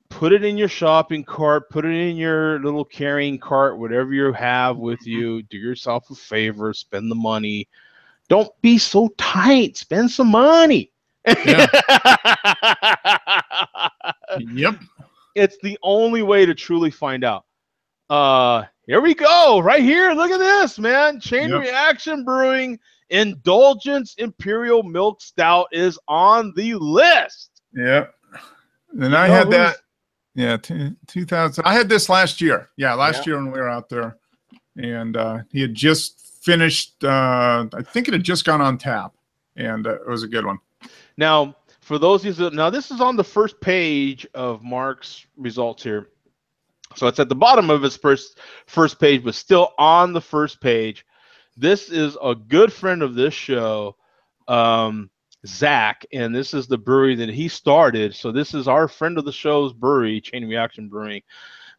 put it in your shopping cart, put it in your little carrying cart, whatever you have with you. Do yourself a favor, spend the money. Don't be so tight. Spend some money. Yeah. Yep. It's the only way to truly find out. Here we go. Right here. Look at this, man. Chain Reaction Brewing Indulgence Imperial Milk Stout is on the list. Yep. And I had that. Yeah, 2000. I had this last year. Yeah, last year when we were out there. And he had just finished, I think it had just gone on tap. And it was a good one. Now, for those of you, now this is on the first page of Mark's results here. So it's at the bottom of his first page, but still on the first page. This is a good friend of this show, Zach, and this is the brewery that he started. So this is our friend of the show's brewery, Chain Reaction Brewing,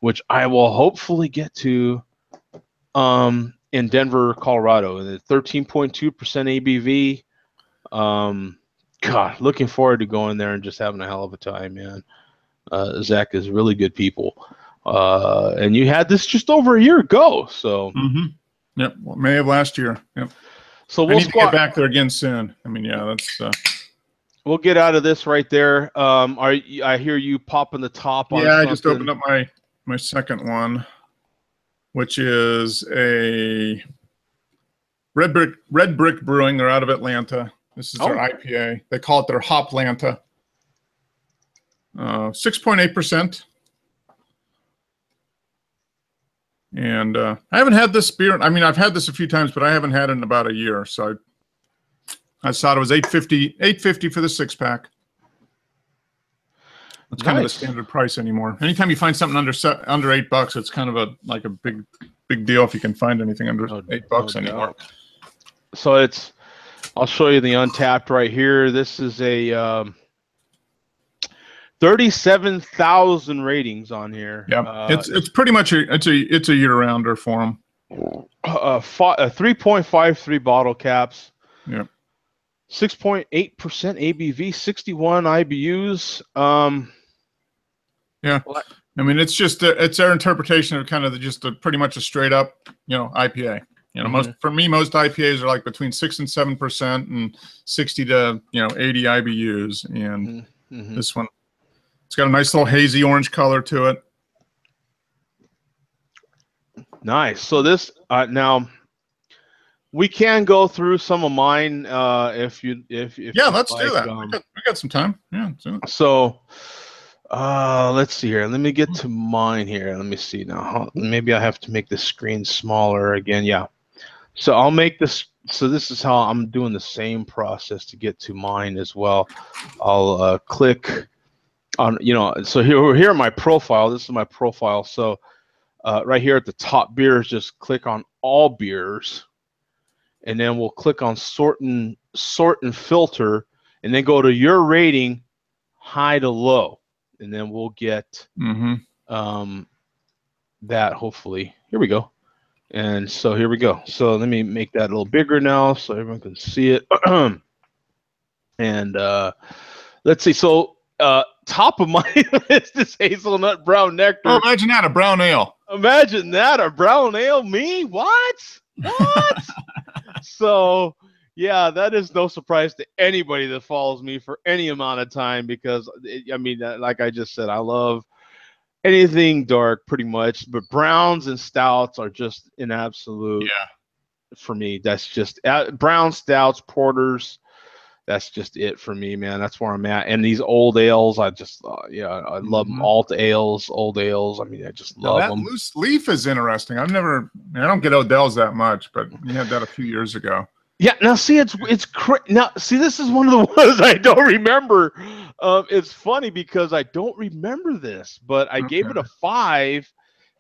which I will hopefully get to in Denver, Colorado. And 13.2% ABV. God, looking forward to going there and just having a hell of a time, man. Zach is really good people. And you had this just over a year ago. So Yep, well, May of last year. Yep. So we'll get back there again soon. I mean, yeah, that's. We'll get out of this right there. I hear you popping the top on something. I just opened up my second one, which is a Red Brick Brewing. They're out of Atlanta. This is their IPA. They call it their Hoplanta. 6.8%. And I haven't had this beer. I mean, I've had this a few times, but I haven't had it in about a year. So I thought it was $8.50 for the 6-pack. It's kind of the standard price anymore. Anytime you find something under $8, it's kind of a big deal if you can find anything under $8 anymore. So I'll show you the Untappd right here. This is a 37,000 ratings on here. Yeah, it's pretty much it's a year-rounder for them. 3.53 bottle caps. Yeah. 6.8% ABV, 61 IBUs. Yeah, I mean, it's just it's their interpretation of kind of pretty much a straight up, IPA. Most IPAs are like between 6 and 7% and 60 to 80 IBUs, and this one, it's got a nice little hazy orange color to it. Nice. So this now we can go through some of mine if let's do that. We got some time. Yeah. So let's see here. Let me get to mine here. Let me see now. Maybe I have to make the screen smaller again. Yeah. So I'll make this. So this is how I'm doing the same process to get to mine as well. I'll click on, so here my profile. This is my profile. So right here at the top beers, just click on all beers, and then we'll click on sort and filter, and then go to your rating, high to low, and then we'll get that hopefully. Here we go. And so here we go. So let me make that a little bigger now so everyone can see it. And let's see. So top of my list is hazelnut brown nectar. Oh, imagine that, a brown ale. Imagine that, a brown ale. Me? What? So yeah, that is no surprise to anybody that follows me for any amount of time, because I mean, like I just said, I love anything dark pretty much, but browns and stouts are just an absolute for me. That's just brown stouts, porters. That's just it for me, man. That's where I'm at. And these old ales, I just I love them. Alt ales, old ales. I mean, I just love them. Loose leaf is interesting. I don't get Odell's that much, but we had that a few years ago. Yeah, now see, now see, this is one of the ones I don't remember. It's funny because I don't remember this, but I gave it a 5.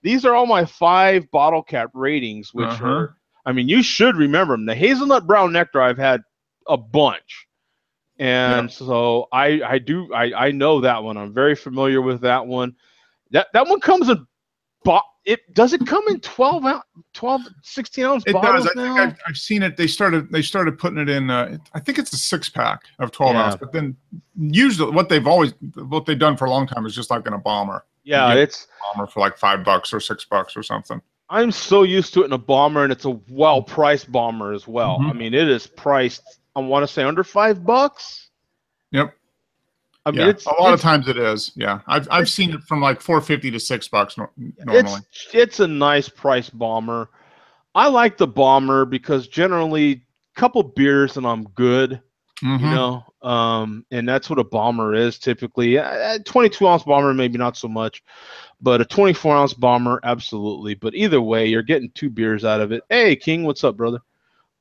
These are all my 5 bottle cap ratings, which are, I mean, you should remember them. The hazelnut brown nectar, I've had a bunch, and so I know that one. I'm very familiar with that one. That one comes in. Does it come in 12, 16 ounce bottles now? I think I've seen it. They started putting it in. I think it's a 6-pack of 12 ounce. But then usually what they've done for a long time is just like in a bomber. Yeah, it's a bomber for like $5 or $6 or something. I'm so used to it in a bomber, and it's a well-priced bomber as well. I mean, it is priced, I want to say, under $5. Yep. I mean, a lot of times it is. Yeah, I've seen it from like $4.50 to $6 normally. It's a nice price bomber. I like the bomber because generally a couple beers and I'm good. And that's what a bomber is typically. A 22-ounce bomber, maybe not so much, but a 24-ounce bomber, absolutely. But either way, you're getting 2 beers out of it. Hey, King, what's up, brother?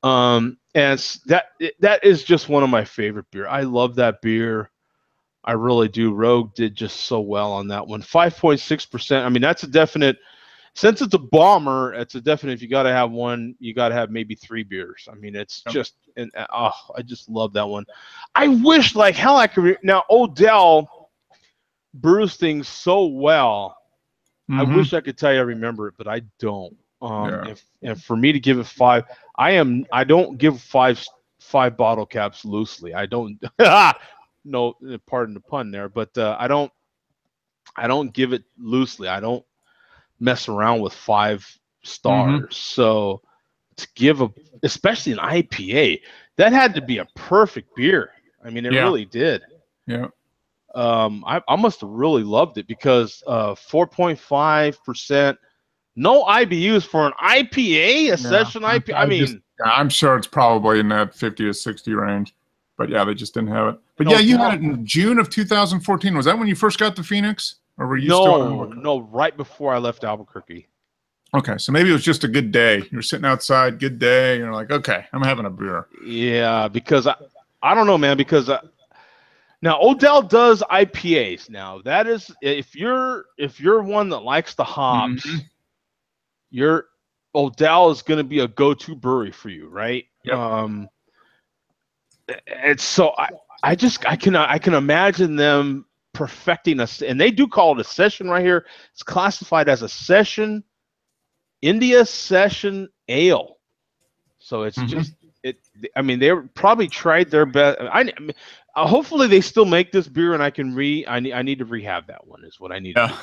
And that is just one of my favorite beer. I love that beer. I really do. Rogue did just so well on that one. 5.6%. I mean, that's a definite. Since it's a bomber, it's a definite. If you got to have one, you got to have maybe 3 beers. I mean, it's just, and I just love that one. I wish, like hell, I could. Now Odell brews things so well. I wish I could tell you I remember it, but I don't. And for me to give it 5, I don't give five bottle caps loosely. I don't. No, pardon the pun there, but I don't give it loosely. I don't mess around with 5 stars. So to give especially an IPA, that had to be a perfect beer. I mean, it really did. Yeah. I must have really loved it because 4.5%, no IBUs for an IPA, a session IPA. I mean, I'm sure it's probably in that 50 to 60 range. But yeah, they just didn't have it. But yeah, you had it in June of 2014. Was that when you first got to Phoenix? Or were you still? No, right before I left Albuquerque. Okay, so maybe it was just a good day. You were sitting outside, good day, and you're like, okay, I'm having a beer. Yeah, because I don't know, man, because now Odell does IPAs. Now that is, if you're one that likes the hops, Odell is going to be a go-to brewery for you, right? Yep. It's so I can imagine them perfecting us, and they do call it a session right here. It's classified as a session, India session ale. So it's just it. I mean, they probably tried their best. Hopefully they still make this beer, and I need to rehab that one. Is what I need. To do.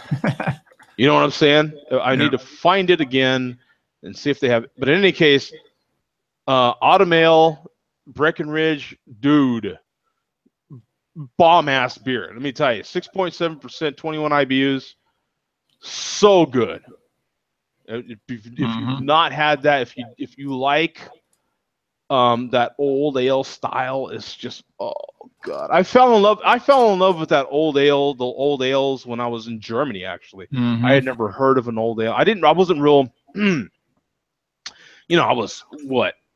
You know what I'm saying? I need to find it again and see if they have. But in any case, Autumn Ale, Breckenridge, dude, bomb ass beer. Let me tell you, 6.7%, 21 IBUs, so good. If you've not had that, if you like that old ale style, it's just, oh god. I fell in love with that old ale, the old ales, when I was in Germany. Actually, I had never heard of an old ale. I wasn't real.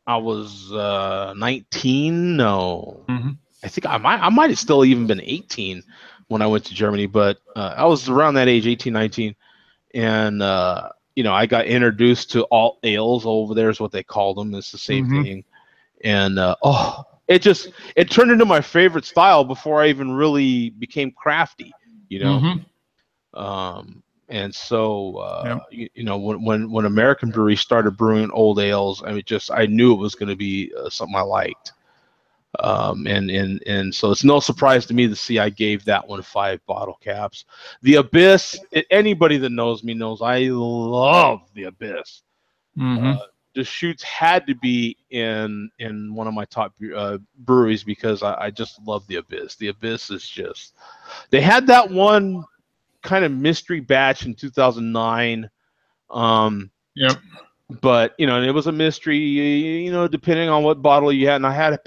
I was 19. No, I think I might have still even been 18 when I went to Germany, but I was around that age, 18, 19, and I got introduced to alt ales over there, is what they called them. It's the same thing, and it turned into my favorite style before I even really became crafty, and so when American breweries started brewing old ales, I knew it was going to be something I liked. And so it's no surprise to me to see I gave that one 5 bottle caps. The Abyss, anybody that knows me knows I love the Abyss. Deschutes had to be in one of my top breweries because I just love the Abyss. The Abyss is just, they had that one kind of mystery batch in 2009. But it was a mystery, depending on what bottle you had. And I had,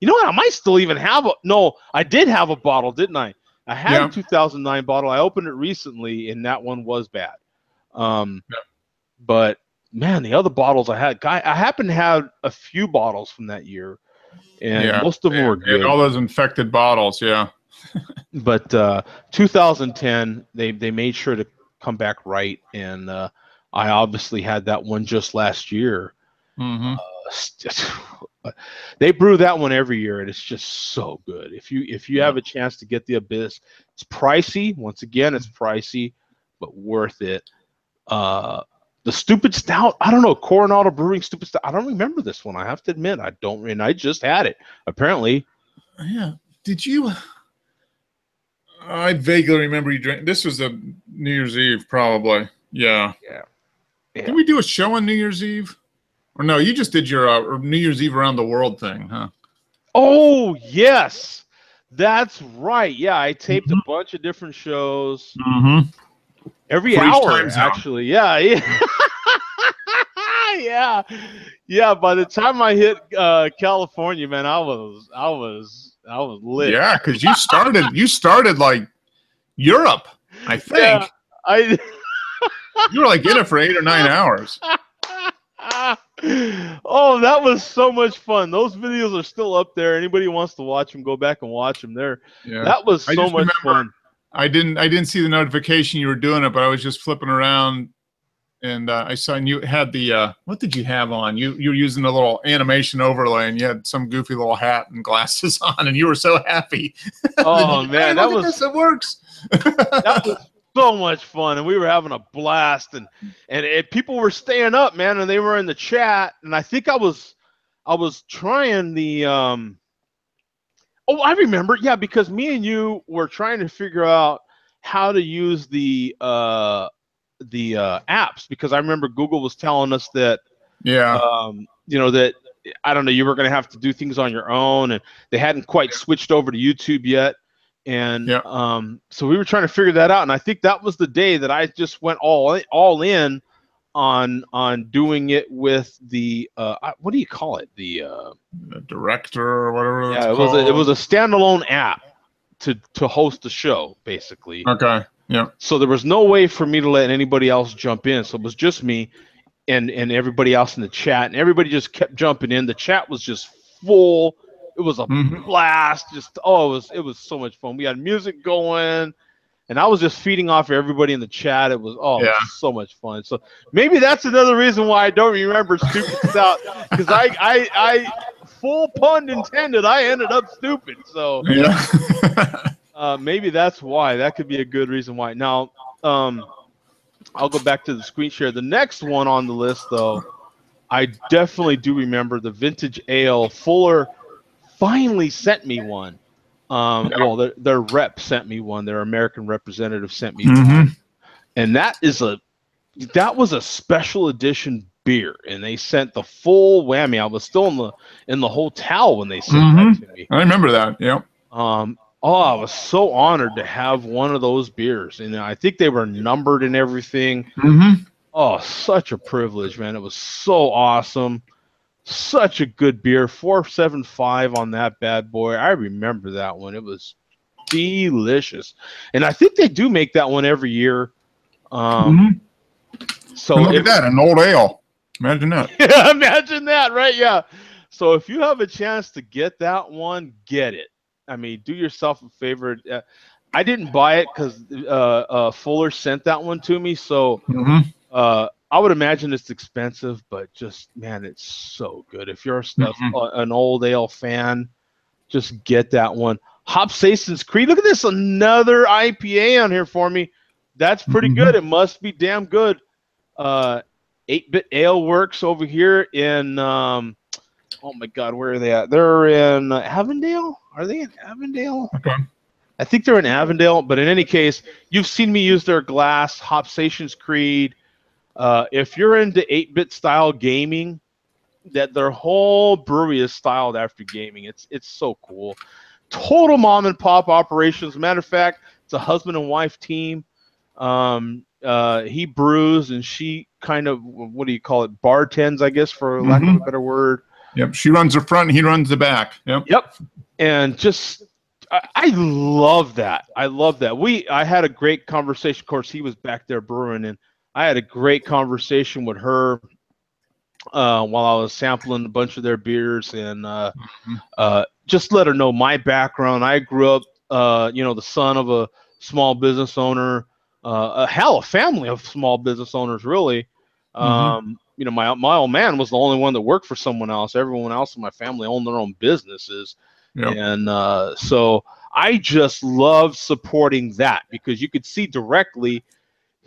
you know what? I might still even have I did have a bottle, didn't I? I had a 2009 bottle. I opened it recently, and that one was bad. But man, the other bottles I happen to have a few bottles from that year, and most of them were good. All those infected bottles, But 2010, they made sure to come back right, and I obviously had that one just last year. They brew that one every year, and it's just so good. If you have a chance to get the Abyss, it's pricey. Once again, it's pricey, but worth it. The Stupid Stout, I don't know, Coronado Brewing Stupid Stout. I don't remember this one. I have to admit, I don't. And I just had it, apparently. Yeah. Did you? I vaguely remember you drank. This was a New Year's Eve, probably. Yeah. Did we do a show on New Year's Eve? Or no, you just did your New Year's Eve around the world thing, huh? Oh, yes. That's right. Yeah, I taped a bunch of different shows. Every hour, actually. Yeah. Yeah. By the time I hit California, man, I was lit. Yeah, because you started like Europe, I think. Yeah, you were like in it for 8 or 9 hours. Oh, that was so much fun. Those videos are still up there. Anybody who wants to watch them, go back and watch them. Yeah. That was I so just much remember fun. I didn't see the notification you were doing it, but I was just flipping around and I saw you had the what did you have on? You were using a little animation overlay and you had some goofy little hat and glasses on and you were so happy. Oh man, hey, look at this, it works. that was so much fun, and we were having a blast, and people were staying up, man, and they were in the chat, and I think I was trying the oh, I remember, yeah, because me and you were trying to figure out how to use the apps, because I remember Google was telling us that Yeah. you know, that I don't know, you were going to have to do things on your own, and they hadn't quite switched over to YouTube yet. And Yeah. so we were trying to figure that out, and I think that was the day that I just went all in on doing it with the what do you call it, the director or whatever. yeah, it was a standalone app to host the show, basically. Okay. Yeah. So there was no way for me to let anybody else jump in, so it was just me and everybody else in the chat, and everybody just kept jumping in. The chat was just full. It was a blast. Just it was so much fun. We had music going, and I was just feeding off everybody in the chat. It was it was so much fun. So maybe that's another reason why I don't remember stupid stuff, because I full pun intended, I ended up stupid. So yeah. maybe that's why. That could be a good reason why. Now, I'll go back to the screen share. The next one on the list, though, I definitely do remember the vintage ale. Fuller finally sent me one. Well, their rep sent me one. Their American representative sent me one, and that was a special edition beer, and they sent the full whammy. I was still in the hotel when they sent that to me. I remember that. Yeah. Oh, I was so honored to have one of those beers, and I think they were numbered and everything. Oh, such a privilege, man! It was so awesome. Such a good beer. 4.75 on that bad boy. I remember that one. It was delicious, and I think they do make that one every year. So look at that, an old ale. Imagine that. Yeah, imagine that, right? Yeah. So if you have a chance to get that one, get it. I mean, do yourself a favor. I didn't buy it because Fuller sent that one to me. So I would imagine it's expensive, but just, man, it's so good. If you're an old ale fan, just get that one. Hopsason's Creed. Look at this, another IPA on here for me. That's pretty good. It must be damn good. 8-Bit Ale Works over here in oh my God, where are they at? They're in Avondale. Are they in Avondale? Okay. I think they're in Avondale, but in any case, you've seen me use their glass, Hopsation's Creed. If you're into 8-bit style gaming, that their whole brewery is styled after gaming. It's so cool. Total mom and pop operations. As a matter of fact, it's a husband and wife team. He brews and she kind of, what do you call it, bartends, I guess, for lack of a better word. Yep, she runs the front and he runs the back. Yep. And just, I love that. I love that. I had a great conversation. Of course, he was back there brewing, and I had a great conversation with her while I was sampling a bunch of their beers, and just let her know my background. I grew up, the son of a small business owner, a family of small business owners, really. My old man was the only one that worked for someone else. Everyone else in my family owned their own businesses. Yep. And so I just love supporting that, because you could see directly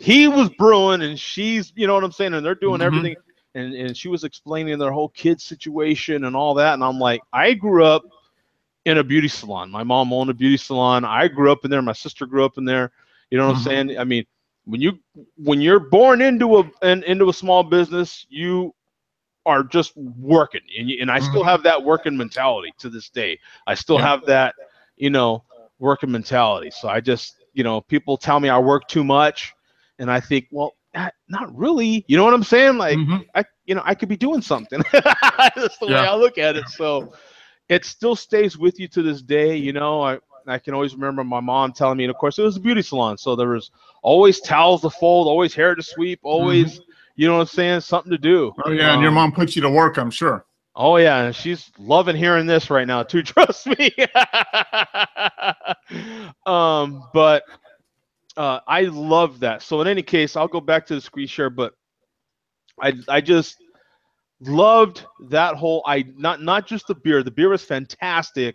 he was brewing and she's, you know what I'm saying? And they're doing everything. And she was explaining their whole kid situation and all that. And I'm like, I grew up in a beauty salon. My mom owned a beauty salon. I grew up in there. My sister grew up in there. You know what I'm saying? I mean, when you're born into a small business, you are just working, and I still have that working mentality to this day. I still have that, working mentality. So I just, people tell me I work too much, and I think, well, not really. You know what I'm saying? Like, I could be doing something. That's the way I look at it. So it still stays with you to this day. I can always remember my mom telling me, and of course it was a beauty salon, so there was always towels to fold, always hair to sweep, always, You know what I'm saying? Something to do. Oh yeah, and your mom puts you to work, I'm sure. Oh yeah, and she's loving hearing this right now too. Trust me. But I love that. So in any case, I'll go back to the screen share, but I just loved that whole not just the beer. The beer was fantastic,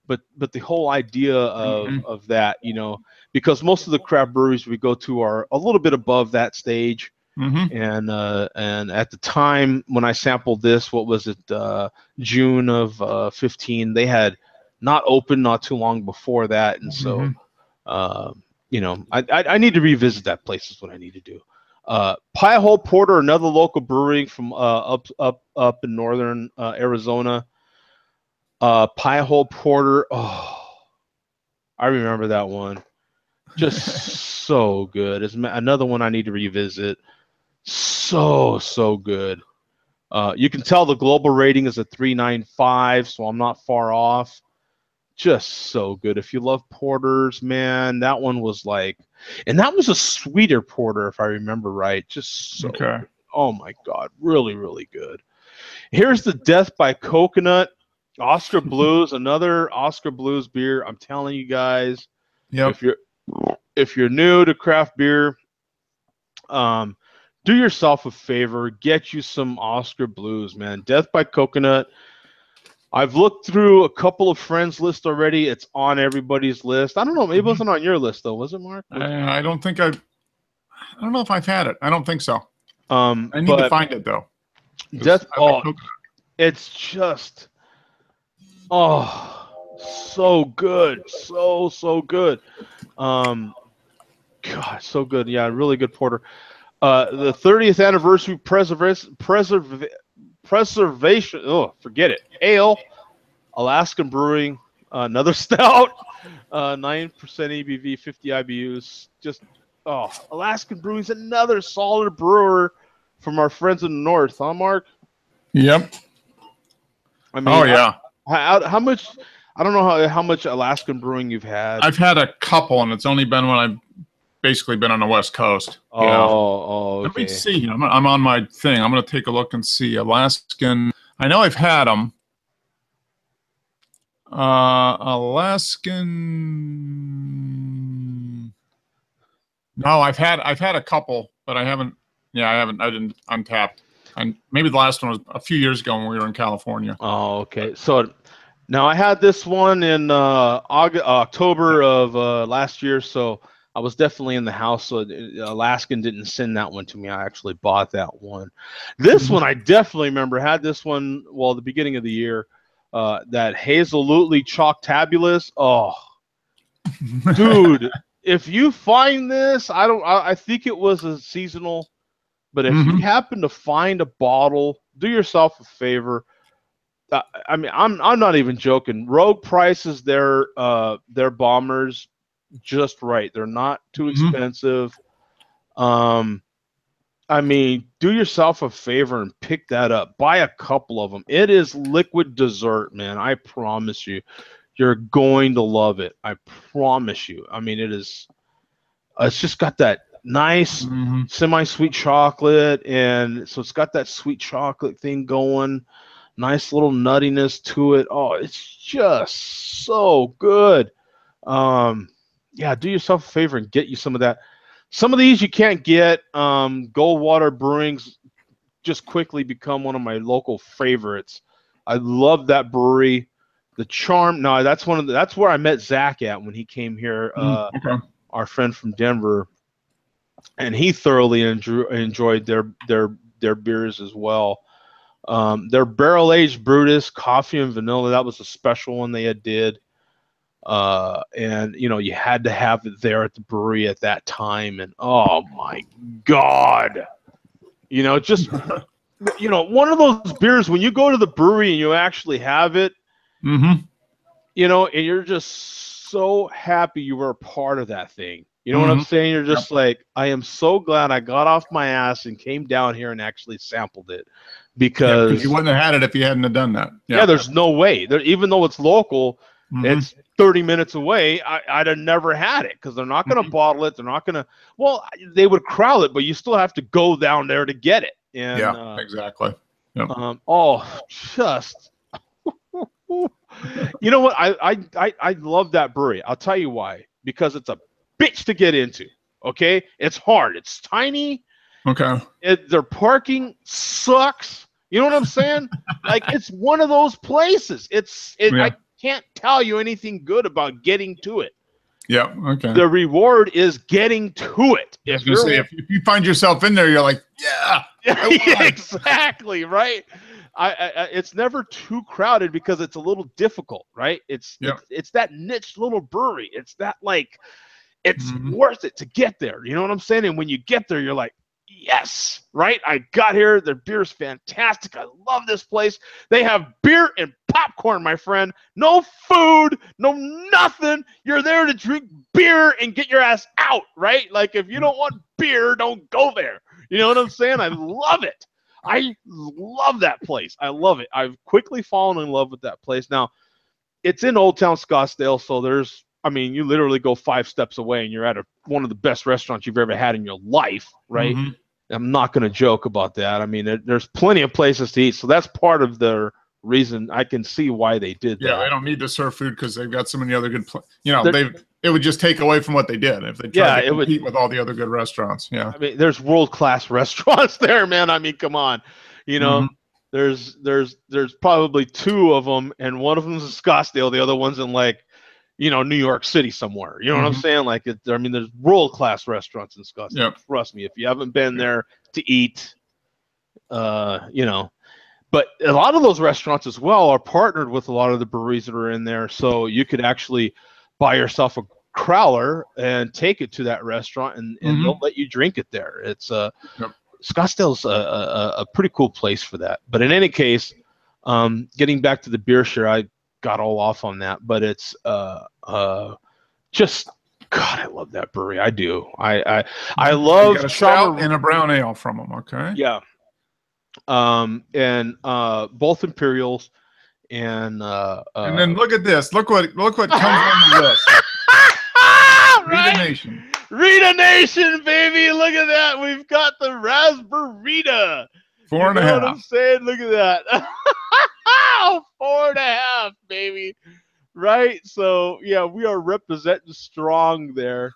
but the whole idea of that, you know, because most of the craft breweries we go to are a little bit above that stage. And at the time when I sampled this, what was it, June of 15, they had not opened not too long before that, and so you know, I need to revisit that place is what I need to do. Pie Hole Porter, another local brewery from up in northern Arizona. Pie Hole Porter, oh, I remember that one. Just so good. It's another one I need to revisit. So good. You can tell the global rating is a 3.95, so I'm not far off. Just so good. If you love porters, man, that one was like, and that was a sweeter porter if I remember right. Just so good. Oh my God, really good. Here's the Death by Coconut, Oscar Blues, another Oscar Blues beer. I'm telling you guys, if you're new to craft beer, do yourself a favor, get you some Oscar Blues, man. Death by Coconut. I've looked through a couple of friends' lists already. It's on everybody's list. I don't know. Maybe it wasn't on your list though, was it, Mark? I don't think I don't know if I've had it. I don't think so. I need to find it though. It's just so good, so good. God, so good. Yeah, really good porter. The 30th anniversary preservation. Oh, forget it. Ale, Alaskan Brewing, another stout, 9% ABV, 50 IBUs. Just Alaskan Brewing's another solid brewer from our friends in the north, huh, Mark? Yep. I mean, how much? I don't know how much Alaskan Brewing you've had. I've had a couple, and it's only been when I've basically been on the West Coast. Okay. Let me see. I'm on my thing. I'm going to take a look and see. Alaskan. I know I've had them. Alaskan. No, I've had a couple, but I haven't. Yeah, I didn't Untappd. And maybe the last one was a few years ago when we were in California. Oh, okay. So now I had this one in October of last year, so I was definitely in the house. So Alaskan didn't send that one to me. I actually bought that one. This one I definitely remember. Had this one the beginning of the year. That Hazelutely Chalktabulous. Oh, dude, if you find this, I think it was a seasonal. But if you happen to find a bottle, do yourself a favor. I mean, I'm not even joking. Rogue prices their bombers just right. They're not too expensive. I mean, do yourself a favor and pick that up. Buy a couple of them. It is liquid dessert, man. I promise you. You're going to love it. I promise you. I mean, it's just got that nice semi-sweet chocolate, and so it's got that sweet chocolate thing going, nice little nuttiness to it. Oh, it's just so good. Yeah, do yourself a favor and get you some of that. Some of these you can't get. Goldwater Brewing's just quickly become one of my local favorites. I love that brewery. The Charm. No, that's where I met Zach at when he came here. Our friend from Denver. And he thoroughly enjoyed their beers as well. Their barrel-aged Brutus, coffee and vanilla, that was a special one they did. And, you know, you had to have it there at the brewery at that time. And, oh, my God. You know, just, you know, one of those beers, when you go to the brewery and you actually have it, you know, and you're just so happy you were a part of that thing. You know what I'm saying? You're just like, I am so glad I got off my ass and came down here and actually sampled it, because you wouldn't have had it if you hadn't have done that. Yeah, there's no way. Even though it's local, It's 30 minutes away. I'd have never had it because they're not going to bottle it. They're not going to. Well, they would crowd it, but you still have to go down there to get it. And, yeah, exactly. Yep. Just. You know what? I love that brewery. I'll tell you why. Because it's a bitch to get into. Okay, it's hard. It's tiny. Okay. Their parking sucks. You know what I'm saying? Like, it's one of those places. I can't tell you anything good about getting to it. Yeah. Okay. The reward is getting to it. If you find yourself in there, you're like, yeah, exactly right. It's never too crowded because it's a little difficult, right? It's that niche little brewery. It's that it's worth it to get there. You know what I'm saying? And when you get there, you're like, yes, right? I got here. Their beer's fantastic. I love this place. They have beer and popcorn, my friend. No food, no nothing. You're there to drink beer and get your ass out, right? Like, if you don't want beer, don't go there. You know what I'm saying? I love it. I love that place. I love it. I've quickly fallen in love with that place. Now, it's in Old Town Scottsdale, so you literally go 5 steps away and you're at one of the best restaurants you've ever had in your life, right? I'm not going to joke about that. I mean, there's plenty of places to eat, so that's part of their reason. I can see why they did that. Yeah, they don't need to serve food because they've got so many other good it would just take away from what they did if they tried to compete with all the other good restaurants. Yeah. I mean, there's world-class restaurants there, man. I mean, come on. You know, there's probably 2 of them, and one of them is in Scottsdale. The other one's in New York City somewhere. You know what I'm saying? There's world-class restaurants in Scottsdale. Yep. Trust me, if you haven't been there to eat, But a lot of those restaurants as well are partnered with a lot of the breweries that are in there. So you could actually buy yourself a crowler and take it to that restaurant, and they'll let you drink it there. It's Scottsdale's a pretty cool place for that. But in any case, getting back to the beer share, I got all off on that, but it's just God, I love that brewery. I do. I love a stout and a brown ale from them. Okay. Yeah. And both Imperials and then look at this. Look what comes on the list. Right? Rita Nation. Rita Nation, baby. Look at that. We've got the Raspberita. 4.5. You know what I'm saying? Look at that. 4.5, baby. Right? So, yeah, we are representing strong there.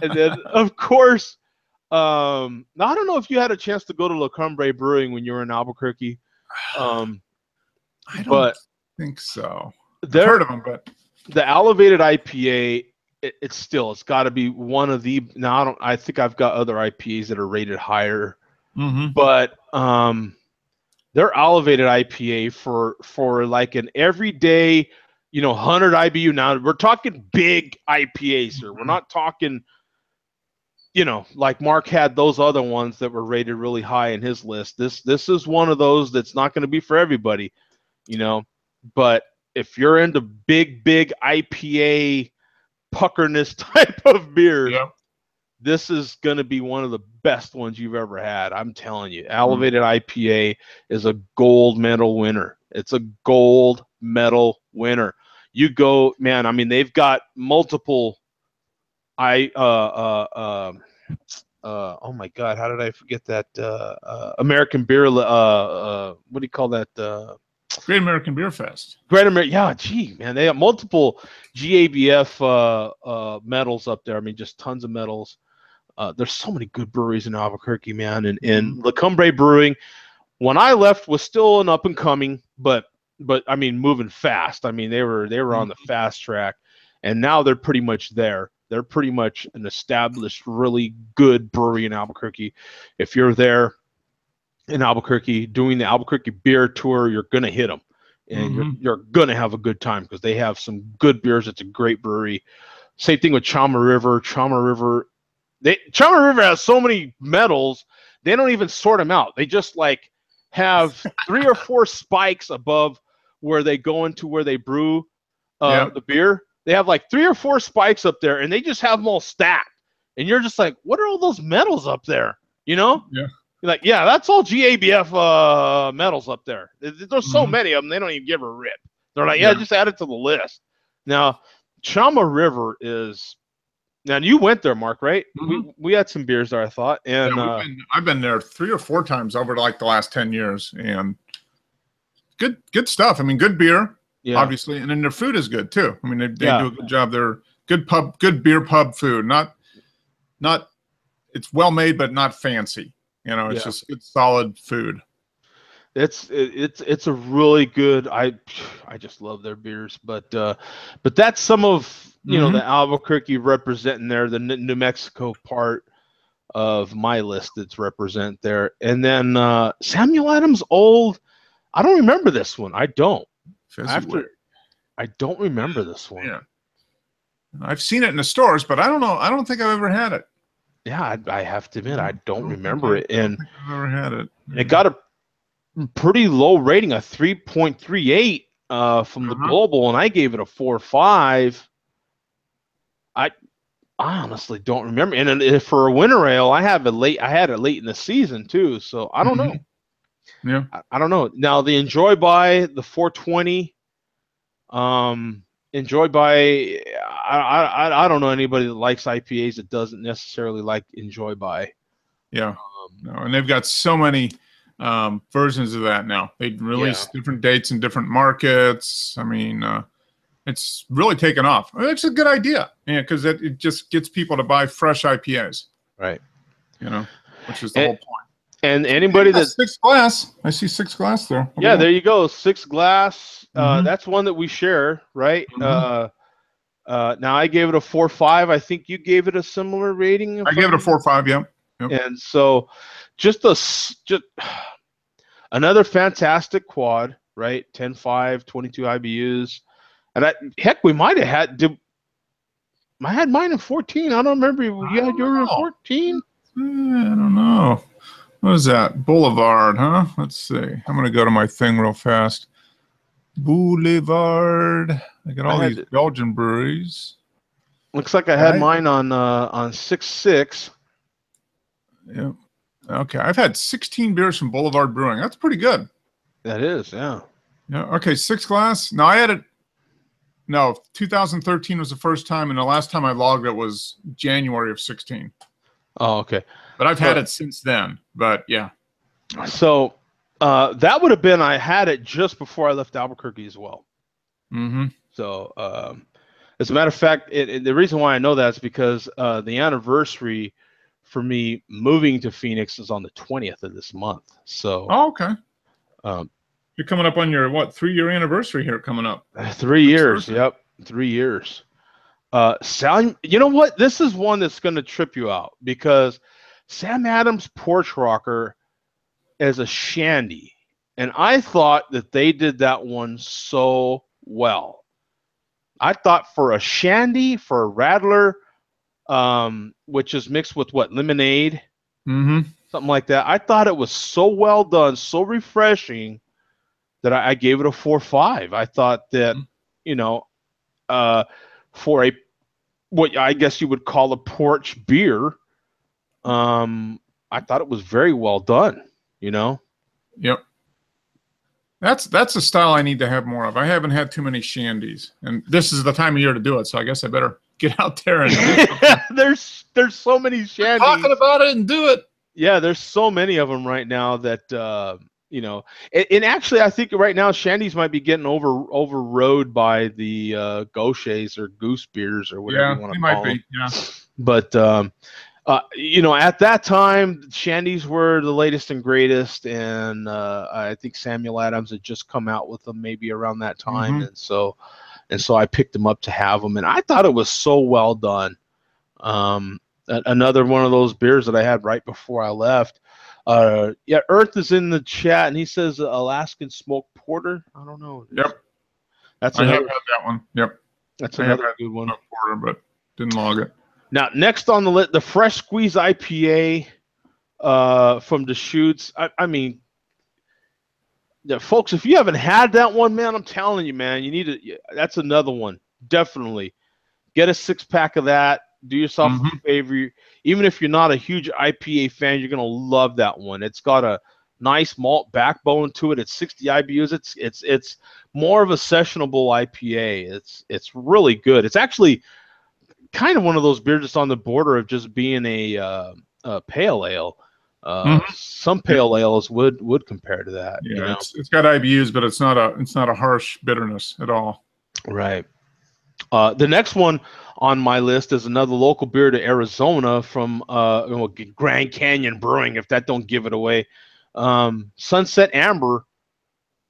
And then, of course, now I don't know if you had a chance to go to La Cumbre Brewing when you were in Albuquerque. I don't think so. I've heard of them, but the elevated IPA, it's got to be one of the. Now I think I've got other IPAs that are rated higher, but their elevated IPA for like an everyday, 100 IBU. Now we're talking big IPAs here. We're not talking. Like Mark had those other ones that were rated really high in his list. This is one of those that's not going to be for everybody, But if you're into big IPA puckerness type of beer, this is going to be one of the best ones you've ever had. I'm telling you, elevated IPA is a gold medal winner. It's a gold medal winner. You go, man. I mean, they've got multiple. Oh my God, how did I forget that? American Beer, what do you call that? Great American Beer Fest. Yeah, gee, man, they have multiple GABF medals up there. I mean, just tons of medals. There's so many good breweries in Albuquerque, man. And La Cumbre Brewing, when I left, was still an up and coming, but I mean, moving fast. I mean, they were on the fast track, and now they're pretty much there. They're pretty much an established, really good brewery in Albuquerque. If you're there in Albuquerque doing the Albuquerque beer tour, you're going to hit them. And you're going to have a good time because they have some good beers. It's a great brewery. Same thing with Chama River. Chama River has so many medals, they don't even sort them out. They just have 3 or 4 spikes above where they go into where they brew the beer. They have 3 or 4 spikes up there, and they just have them all stacked. And you're just like, what are all those medals up there? Yeah. You're like, yeah, that's all GABF medals up there. There's so many of them, they don't even give a rip. They're like, yeah, just add it to the list. Now, Chama River is. Now you went there, Mark, right? We had some beers there, I thought, and yeah, I've been there 3 or 4 times over like the last 10 years, and good stuff. I mean, good beer, obviously, and then their food is good too. I mean, they do a good job. They're good beer pub food. Not it's well made, but not fancy. You know, it's just good solid food. It's a really good. I just love their beers, but that's some of the Albuquerque representing there, the New Mexico part of my list that's represent there, and then Samuel Adams Old. I don't remember this one. I don't. I don't remember this one. Yeah, I've seen it in the stores, but I don't know. I don't think I've ever had it. Yeah, I have to admit I don't remember it, and I don't think I've ever had it. It got a pretty low rating, a 3.38 from the Global, and I gave it a 4.5. I honestly don't remember. And then for a winter ale, I had it late in the season too, so I don't know. Yeah, I don't know. Now the Enjoy by the 420, Enjoy by I don't know anybody that likes IPAs that doesn't necessarily like Enjoy by. Yeah, no, and they've got so many versions of that now. They release different dates in different markets. I mean, it's really taken off. It's a good idea, because it just gets people to buy fresh IPAs, right? You know, which is the whole point. And anybody that's 6 Glass, I see 6 Glass there. Yeah, there you go, 6 Glass. That's one that we share, right? Now I gave it a 4.5. I think you gave it a similar rating. I gave it a 4.5. Yeah. Yep. And so, just another fantastic quad, right? 10.5, 22 IBUs, and we might have had. I had mine in 14. I don't remember. You had yours in 14. I don't know. What is that? Boulevard, huh? Let's see. I'm going to go to my thing real fast. Boulevard. I got all these Belgian breweries. Looks like I had mine on 6.6. Yeah. Okay. I've had 16 beers from Boulevard Brewing. That's pretty good. That is, yeah. Yeah. Okay. 6 Glass. No, I had it. No, 2013 was the first time, and the last time I logged it was January of 16. Oh, okay. But I've had it since then. But yeah. So that would have been, I had it just before I left Albuquerque as well. So as a matter of fact, the reason why I know that is because the anniversary for me moving to Phoenix is on the 20th of this month. So okay. You're coming up on your 3-year anniversary here coming up. 3 years. Yep. 3 years. Sam, you know what? This is one that's going to trip you out because Sam Adams Porch Rocker is a shandy, and I thought that they did that one so well. I thought for a shandy, for a rattler, which is mixed with lemonade, something like that. I thought it was so well done, so refreshing that I gave it a 4.5. I thought that for what I guess you would call a porch beer, I thought it was very well done. Yep. That's a style I need to have more of. I haven't had too many shandies, and this is the time of year to do it. So I guess I better get out there and there's so many shandies. Talking about it and do it. Yeah, there's so many of them right now that and actually I think right now shandies might be getting overrode by the gauchers or goose beers or whatever you want to call them. Yeah. But at that time, shandies were the latest and greatest, and I think Samuel Adams had just come out with them maybe around that time, and so I picked them up to have them, and I thought it was so well done. Another one of those beers that I had right before I left. Earth is in the chat, and he says Alaskan Smoked Porter. I don't know. Yep. I have had that one. Yep. That's another good one. Porter, but didn't log it. Now, next on the list, the Fresh Squeeze IPA from Deschutes. I mean, folks, if you haven't had that one, man, I'm telling you, man, you need to. That's another one. Definitely get a 6-pack of that. Do yourself a favor. Even if you're not a huge IPA fan, you're gonna love that one. It's got a nice malt backbone to it. It's 60 IBUs. It's more of a sessionable IPA. It's really good. It's actually kind of one of those beers that's on the border of just being a pale ale. Some pale ales would compare to that. Yeah, you know? it's got IBUs, but it's not a harsh bitterness at all. Right. The next one on my list is another local beer to Arizona from Grand Canyon Brewing, if that don't give it away. Sunset Amber.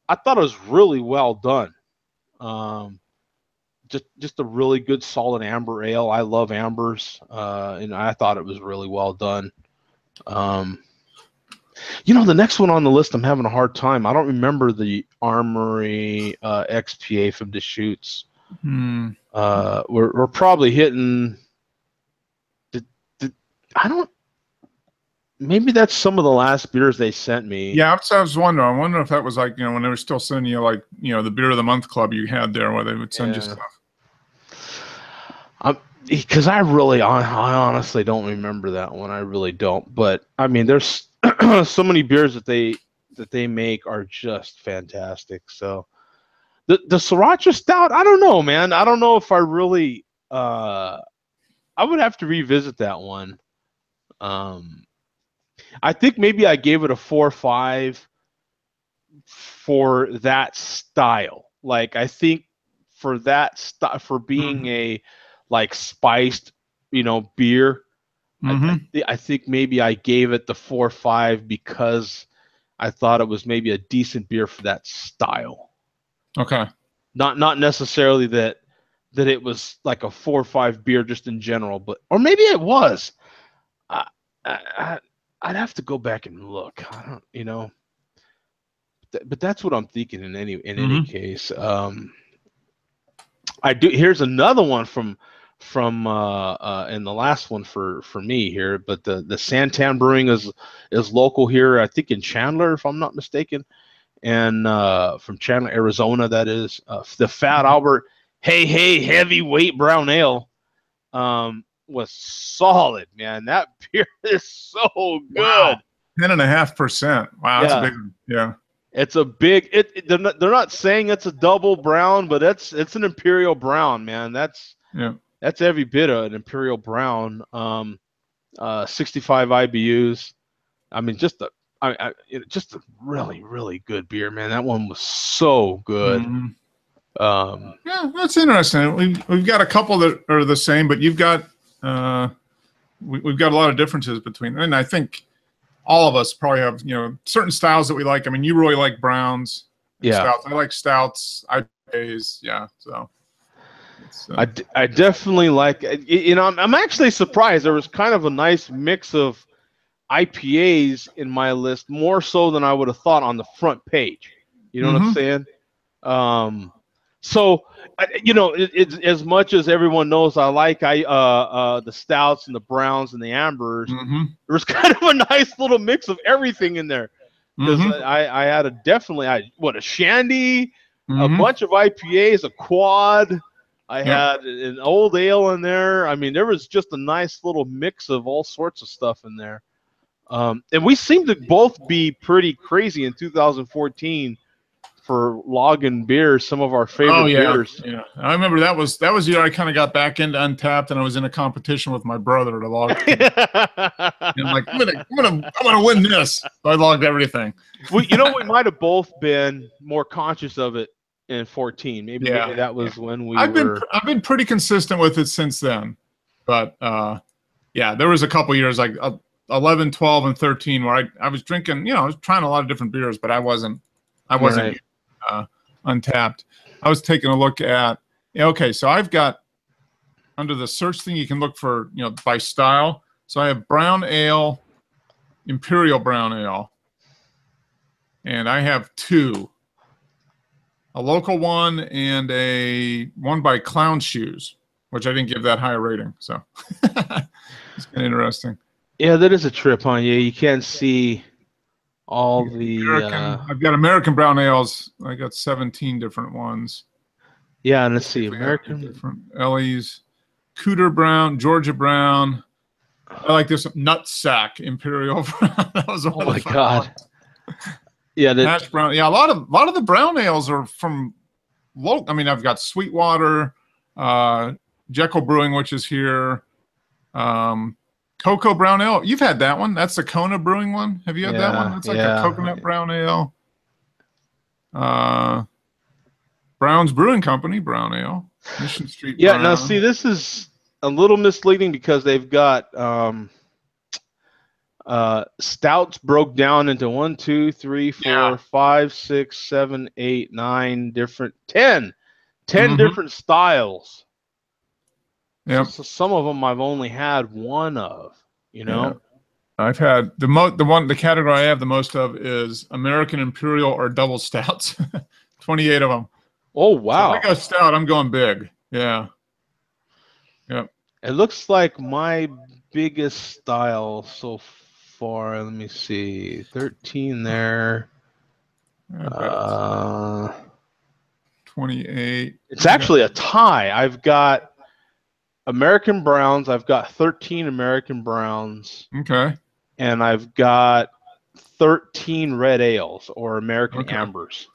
I thought it was really well done. Just a really good solid amber ale. I love ambers, and I thought it was really well done. The next one on the list, I'm having a hard time. I don't remember the Armory XPA from Deschutes. We're probably hitting. Maybe that's some of the last beers they sent me. Yeah, I was wondering. I wonder if that was like, when they were still sending you like, the Beer of the Month Club you had there, where they would send you stuff. Because I honestly don't remember that one. I really don't. But I mean, there's so many beers that they make are just fantastic. So the Sriracha Stout, I don't know, man. I don't know if I really. I would have to revisit that one. I think maybe I gave it a 4 or 5 for that style. Like, I think for that for being a like spiced, beer, I think maybe I gave it the 4 or 5 because I thought it was maybe a decent beer for that style. Okay. Not necessarily that it was like a 4 or 5 beer just in general, or maybe it was. I'd have to go back and look. I don't, but that's what I'm thinking in any case. I do. Here's another one from and the last one for me here. But the Santan Brewing is local here. I think in Chandler, if I'm not mistaken, and from Chandler, Arizona. That is the Fat Albert Hey Heavyweight Brown Ale. Was solid, man. That beer is so good. Wow. 10.5%. Wow, that's a big one. Yeah. It's a big. They're not saying it's a double brown, but it's an imperial brown, man. That's every bit of an imperial brown. 65 IBUs. I mean, just a really, really good beer, man. That one was so good. Yeah, that's interesting. We've got a couple that are the same, but you've got we've got a lot of differences between, and I think all of us probably have certain styles that we like. I mean, you really like browns, stouts. I like stouts, IPAs. Yeah, so I definitely like. I'm actually surprised. There was kind of a nice mix of IPAs in my list, more so than I would have thought on the front page. You know what I'm saying? So, as much as everyone knows, I like the stouts and the browns and the ambers. There was kind of a nice little mix of everything in there. Because I had a shandy, a bunch of IPAs, a quad. I had an old ale in there. I mean, there was just a nice little mix of all sorts of stuff in there. And we seem to both be pretty crazy in 2014. For logging beers, some of our favorite beers. Yeah, I remember that was the year I kind of got back into Untappd, and I was in a competition with my brother to log. And I'm like, I'm gonna win this. So I logged everything. We might have both been more conscious of it in 14. Maybe that was when I've been pretty consistent with it since then, but there was a couple years like 11, 12, and 13 where I was drinking. I was trying a lot of different beers, but I wasn't. Right. Untappd. I was taking a look at so I've got under the search thing you can look for by style. So I have brown ale, imperial brown ale, and I have 2, a local one and a one by Clown Shoes, which I didn't give that high a rating. So it's kind of interesting. Yeah, that is a trip, huh? Yeah, you can't see all the I've got American brown ales. I got 17 different ones. Yeah, and let's see, American different Ellie's, Cooter Brown, Georgia Brown. I like this Nutsack Imperial Brown. That was oh my god, Yeah, hash brown. Yeah, a lot of the brown ales are from local. I mean, I've got Sweetwater, Jekyll Brewing, which is here. Cocoa brown ale. You've had that one. That's the Kona Brewing one. Have you had that one? That's like a coconut brown ale. Brown's Brewing Company brown ale. Mission Street. Yeah. Brown. Now, see, this is a little misleading because they've got stouts broke down into 1, 2, 3, 4, 5, 6, 7, 8, 9 different 10 different styles. Yeah. So some of them I've only had one of, you know. Yeah. I've had the category I have the most of is American Imperial or double stouts. 28 of them. Oh wow. So if I go stout, I'm going big. Yeah. Yep. It looks like my biggest style so far. Let me see. 13 there. 28. It's actually a tie. I've got American Browns. I've got 13 American Browns. Okay. And I've got 13 red ales or American ambers.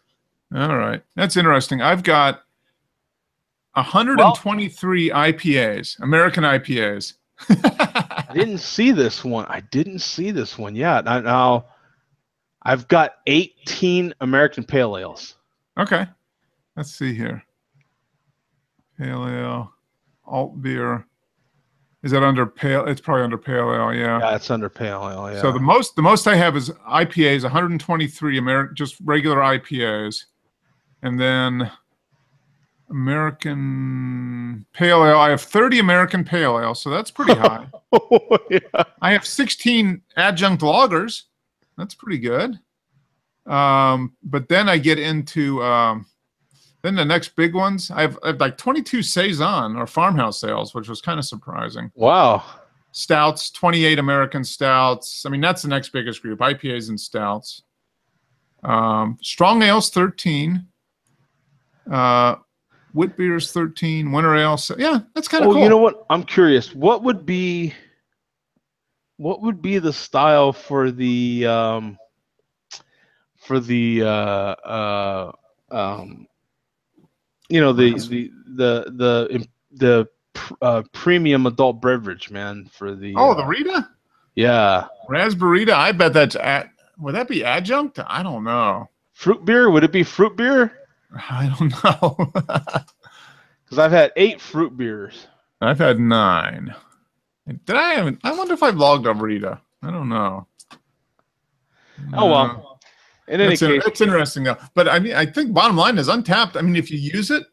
All right. That's interesting. I've got 123 IPAs, American IPAs. I didn't see this one. Yeah. Now I've got 18 American pale ales. Okay. Let's see here. Pale ale, alt beer. Is that under pale? It's probably under pale ale, yeah. Yeah, it's under pale ale, yeah. So the most I have is IPAs, 123 just regular IPAs. And then American pale ale. I have 30 American pale ale, so that's pretty high. Yeah. I have 16 adjunct lagers. That's pretty good. But then I get into then the next big ones. I have like 22 Saison or farmhouse ales, which was kind of surprising. Wow. Stouts, 28 American stouts. I mean, that's the next biggest group, IPAs and stouts. Strong ales, 13. Wit beers, 13. Winter ale. So, yeah, that's kind of cool. You know what? I'm curious. What would be the style for the premium adult beverage, man, for the the Rita? Yeah. Raspberry. I bet that's would that be adjunct? I don't know. Fruit beer? Would it be fruit beer? I don't know. Because I've had 8 fruit beers. I've had 9. I wonder if I've logged a Rita. I don't know. Oh well. In any case, it's interesting though. But I mean, I think bottom line is Untappd. I mean, if you use it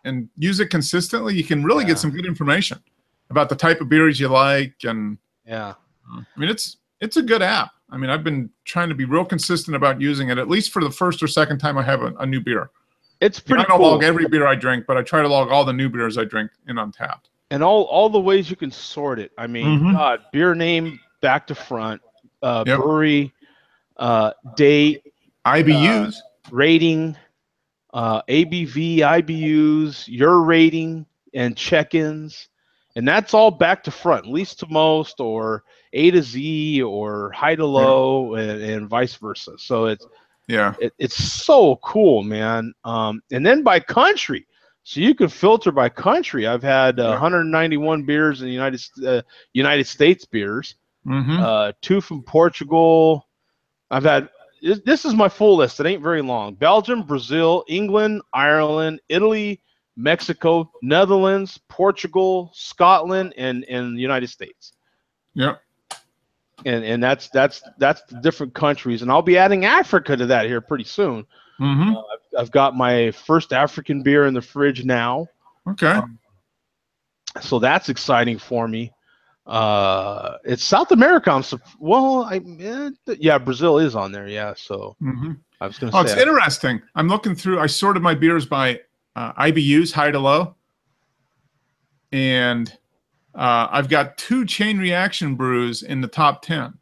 and use it consistently, you can really get some good information about the type of beers you like. And I mean, it's a good app. I mean, I've been trying to be real consistent about using it, at least for the first or second time I have a new beer. It's pretty cool. I don't log every beer I drink, but I try to log all the new beers I drink in Untappd. And all the ways you can sort it. I mean, beer name back to front, brewery, date, IBUs, rating, ABV, IBUs, your rating, and check-ins. And that's all back to front, least to most, or A to Z, or high to low, and vice versa. So it's so cool, man. And then by country, so you can filter by country. I've had 191 beers in the United States beers, 2 from Portugal. I've had. This is my full list. It ain't very long. Belgium, Brazil, England, Ireland, Italy, Mexico, Netherlands, Portugal, Scotland, and the United States. Yep. And that's the different countries. And I'll be adding Africa to that here pretty soon. I've got my first African beer in the fridge now. Okay. So that's exciting for me. It's South America. Brazil is on there. Yeah. So I was going to say. It's interesting. I'm looking through. I sorted my beers by IBUs, high to low, and I've got 2 chain reaction brews in the top 10.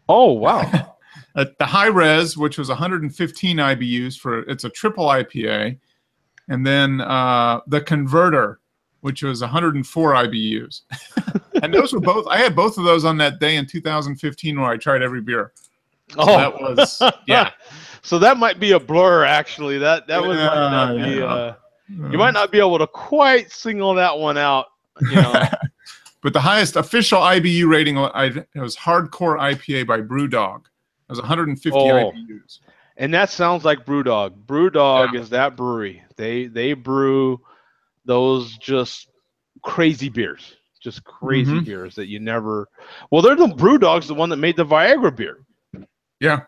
Oh wow! The high res, which was 115 IBUs it's a triple IPA, and then the converter, which was 104 IBUs. And those were both. I had both of those on that day in 2015 where I tried every beer. Oh, that was yeah. So that might be a blur, actually. That might not be. You might not be able to quite single that one out. You know. But the highest official IBU rating it was Hardcore IPA by BrewDog. It was 150 IBUs. And that sounds like BrewDog. BrewDog is that brewery. They brew those just crazy beers. Just crazy beers that you never. Well, they're the BrewDog's the one that made the Viagra beer. Yeah.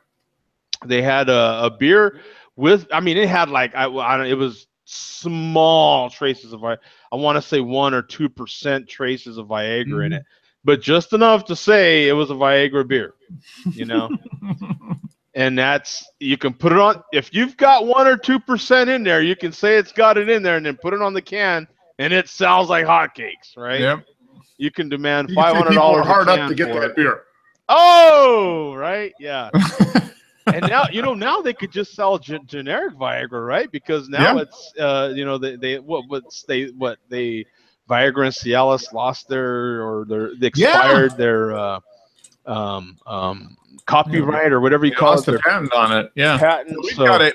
They had a beer with. I mean, it had like it was small traces of. I want to say 1 or 2% traces of Viagra in it, but just enough to say it was a Viagra beer. You know. And you can put it on, if you've got 1 or 2% in there, you can say it's got it in there and then put it on the can and it sounds like hotcakes, right? Yep. You can demand $500 people are hard a up can to get for that it. beer. Oh, right. Yeah. And now, now they could just sell generic Viagra, right? Because now it's, Viagra and Cialis lost they expired their, copyright or whatever you call it. Their patent on it. Yeah. Patent. So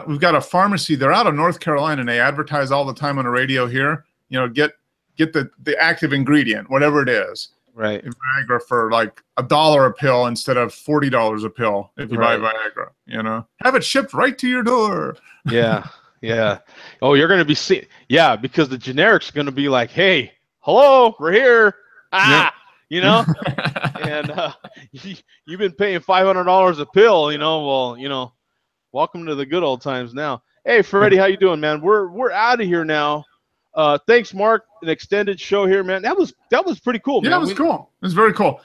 we've got a pharmacy. They're out of North Carolina and they advertise all the time on the radio here. You know, get the active ingredient, whatever it is. Right. Viagra for like $1 a pill instead of $40 a pill if you buy Viagra. You know, have it shipped right to your door. Yeah. Yeah. Oh, you're going to be seeing. Yeah, because the generic's going to be like, hey, hello, we're here. You know, and you've been paying $500 a pill, well, welcome to the good old times now. Hey, Freddie, how you doing, man? We're out of here now. Thanks, Mark. An extended show here, man. That was pretty cool, man. Yeah, it was cool. It was very cool.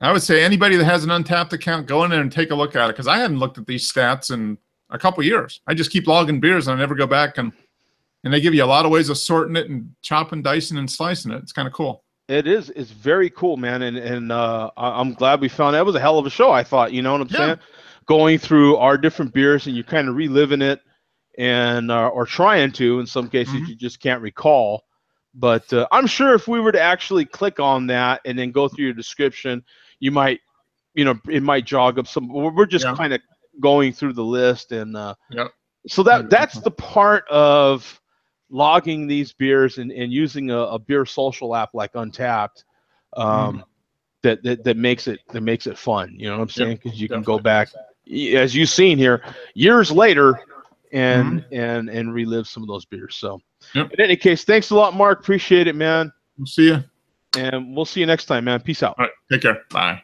I would say anybody that has an Untappd account, go in there and take a look at it because I hadn't looked at these stats in a couple years. I just keep logging beers and I never go back and they give you a lot of ways of sorting it and chopping, dicing, and slicing it. It's kind of cool. It is. It's very cool, man, and I'm glad we found it. It was a hell of a show. I thought, you know what I'm saying, going through our different beers and you kind of reliving it, and or trying to. In some cases, you just can't recall. But I'm sure if we were to actually click on that and then go through your description, you might, it might jog up some. We're just kind of going through the list, and so that's the part of logging these beers and using a beer social app like Untappd, that makes it fun. You know what I'm saying? Because you can go back, as you've seen here, years later, and relive some of those beers. So, in any case, thanks a lot, Mark. Appreciate it, man. We'll see you. And we'll see you next time, man. Peace out. All right. Take care. Bye.